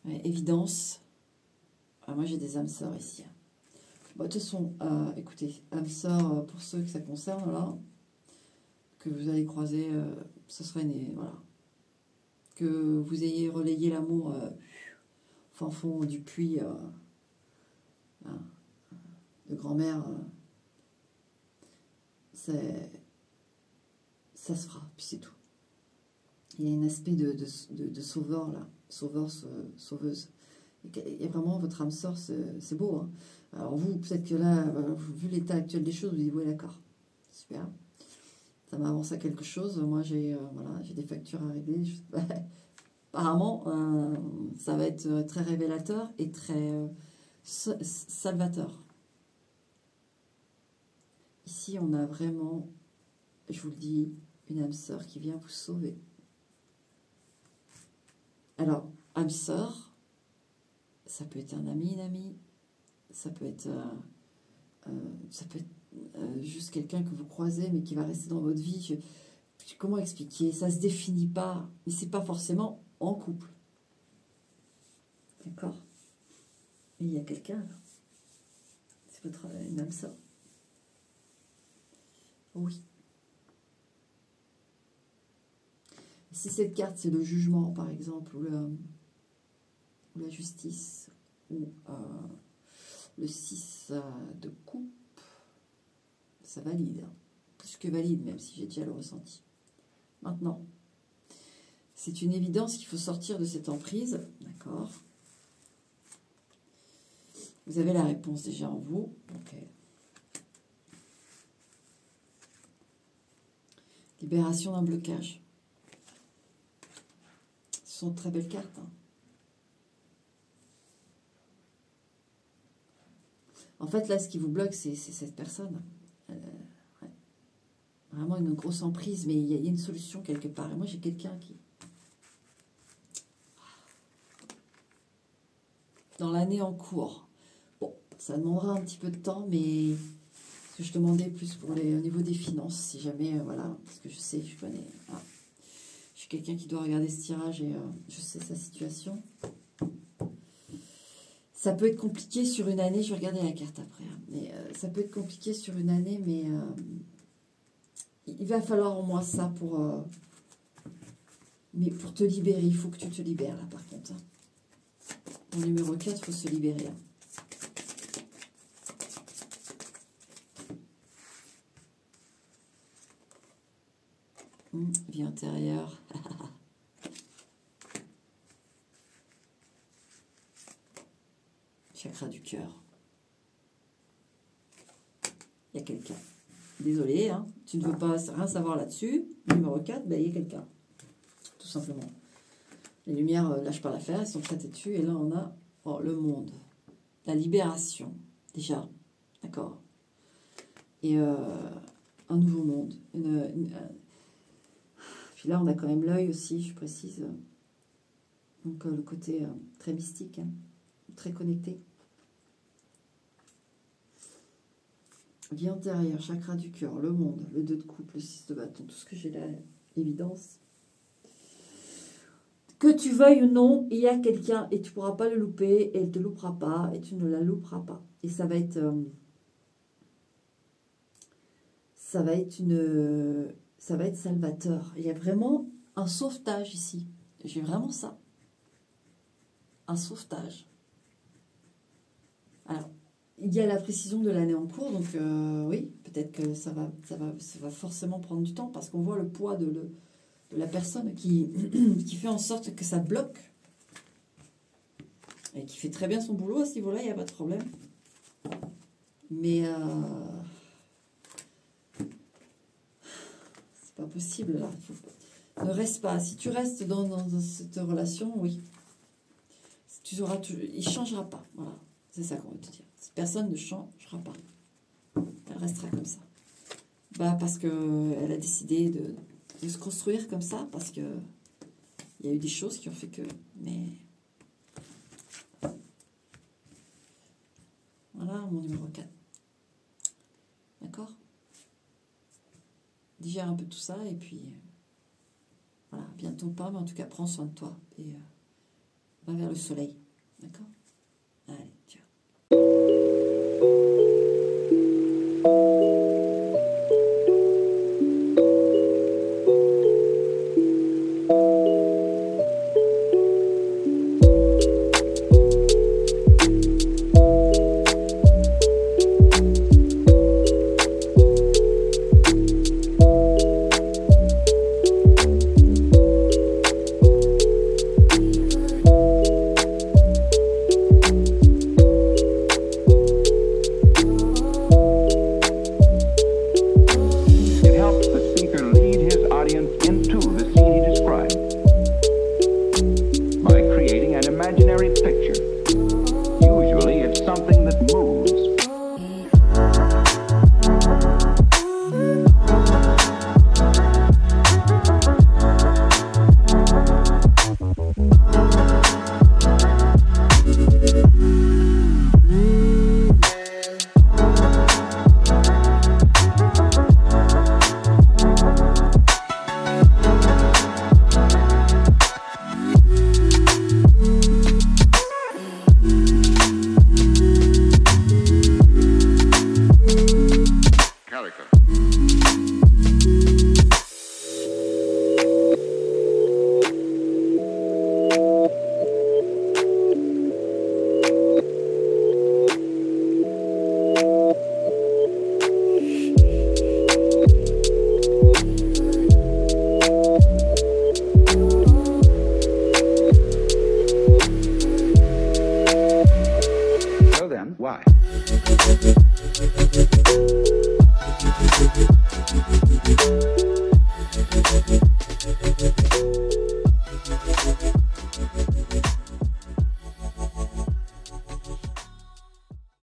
Ouais, évidence. Ah, moi, j'ai des âmes sœurs ici. Bon, de toute façon, écoutez, âmes sœurs, pour ceux que ça concerne, là, que vous allez croiser, ce serait voilà. Que vous ayez relayé l'amour au fin fond du puits de grand-mère, ça se fera, puis c'est tout. Il y a un aspect de sauveur, là, sauveuse. Et vraiment, votre âme sœur, c'est beau. Hein. Alors vous, peut-être que là, vu l'état actuel des choses, vous dites, oui, d'accord, super. Ça m'avance à quelque chose. Moi, j'ai voilà, des factures à régler. Apparemment, ça va être très révélateur et très salvateur. Ici, on a vraiment, je vous le dis, une âme sœur qui vient vous sauver. Alors, âme sœur, ça peut être un ami, une amie, ça peut être juste quelqu'un que vous croisez, mais qui va rester dans votre vie. Comment expliquer? Ça ne se définit pas, mais c'est pas forcément en couple. D'accord? Mais il y a quelqu'un, là. C'est votre une âme sœur. Oui. Si cette carte, c'est le jugement, par exemple, ou la justice, ou le 6 de coupe, ça valide. Hein. Plus que valide, même si j'ai déjà le ressenti. Maintenant, c'est une évidence qu'il faut sortir de cette emprise. D'accord? Vous avez la réponse déjà en vous. Ok. Libération d'un blocage. Ce sont de très belles cartes. Hein. En fait, là, ce qui vous bloque, c'est cette personne. Ouais. Vraiment une grosse emprise, mais il y a une solution quelque part. Et moi, j'ai quelqu'un qui... Dans l'année en cours. Bon, ça demandera un petit peu de temps, mais... Parce que je demandais plus pour au niveau des finances, si jamais, voilà, parce que je sais, je connais... Ah. Je suis quelqu'un qui doit regarder ce tirage et je sais sa situation. Ça peut être compliqué sur une année, je vais regarder la carte après, hein, mais ça peut être compliqué sur une année, mais il va falloir au moins ça pour... mais pour te libérer, il faut que tu te libères là par contre. Hein. Mon numéro 4, il faut se libérer. Hein. Vie intérieure. Chakra du cœur. Il y a quelqu'un. Désolé, hein, tu ne veux pas rien savoir là-dessus. Numéro 4, ben, il y a quelqu'un. Tout simplement. Les lumières ne lâchent pas l'affaire, elles sont prêtes dessus. Et là, on a le monde. La libération, déjà. D'accord. Et un nouveau monde. Puis là, on a quand même l'œil aussi, je précise. Donc, le côté très mystique, hein, très connecté. Vie intérieure, chakra du cœur, le monde, le 2 de coupe, le 6 de bâton, tout ce que j'ai là, évidence. Que tu veuilles ou non, il y a quelqu'un et tu ne pourras pas le louper, et elle ne te loupera pas, et tu ne la louperas pas. Et ça va être ça va être salvateur. Il y a vraiment un sauvetage ici. J'ai vraiment ça. Un sauvetage. Alors, il y a la précision de l'année en cours, donc oui, peut-être que ça va forcément prendre du temps, parce qu'on voit le poids de la personne qui fait en sorte que ça bloque. Et qui fait très bien son boulot à ce niveau-là, il n'y a pas de problème. Mais c'est pas possible là. Ne reste pas. Si tu restes dans cette relation, oui. Il ne changera pas. Voilà. C'est ça qu'on veut te dire. Cette personne ne changera pas. Elle restera comme ça. Bah, parce qu'elle a décidé de se construire comme ça, parce que il y a eu des choses qui ont fait que... Mais... Voilà mon numéro 4. D'accord? Digère un peu tout ça et puis voilà, bientôt pas, mais en tout cas prends soin de toi et va vers le soleil. D'accord? Allez, ciao. Why?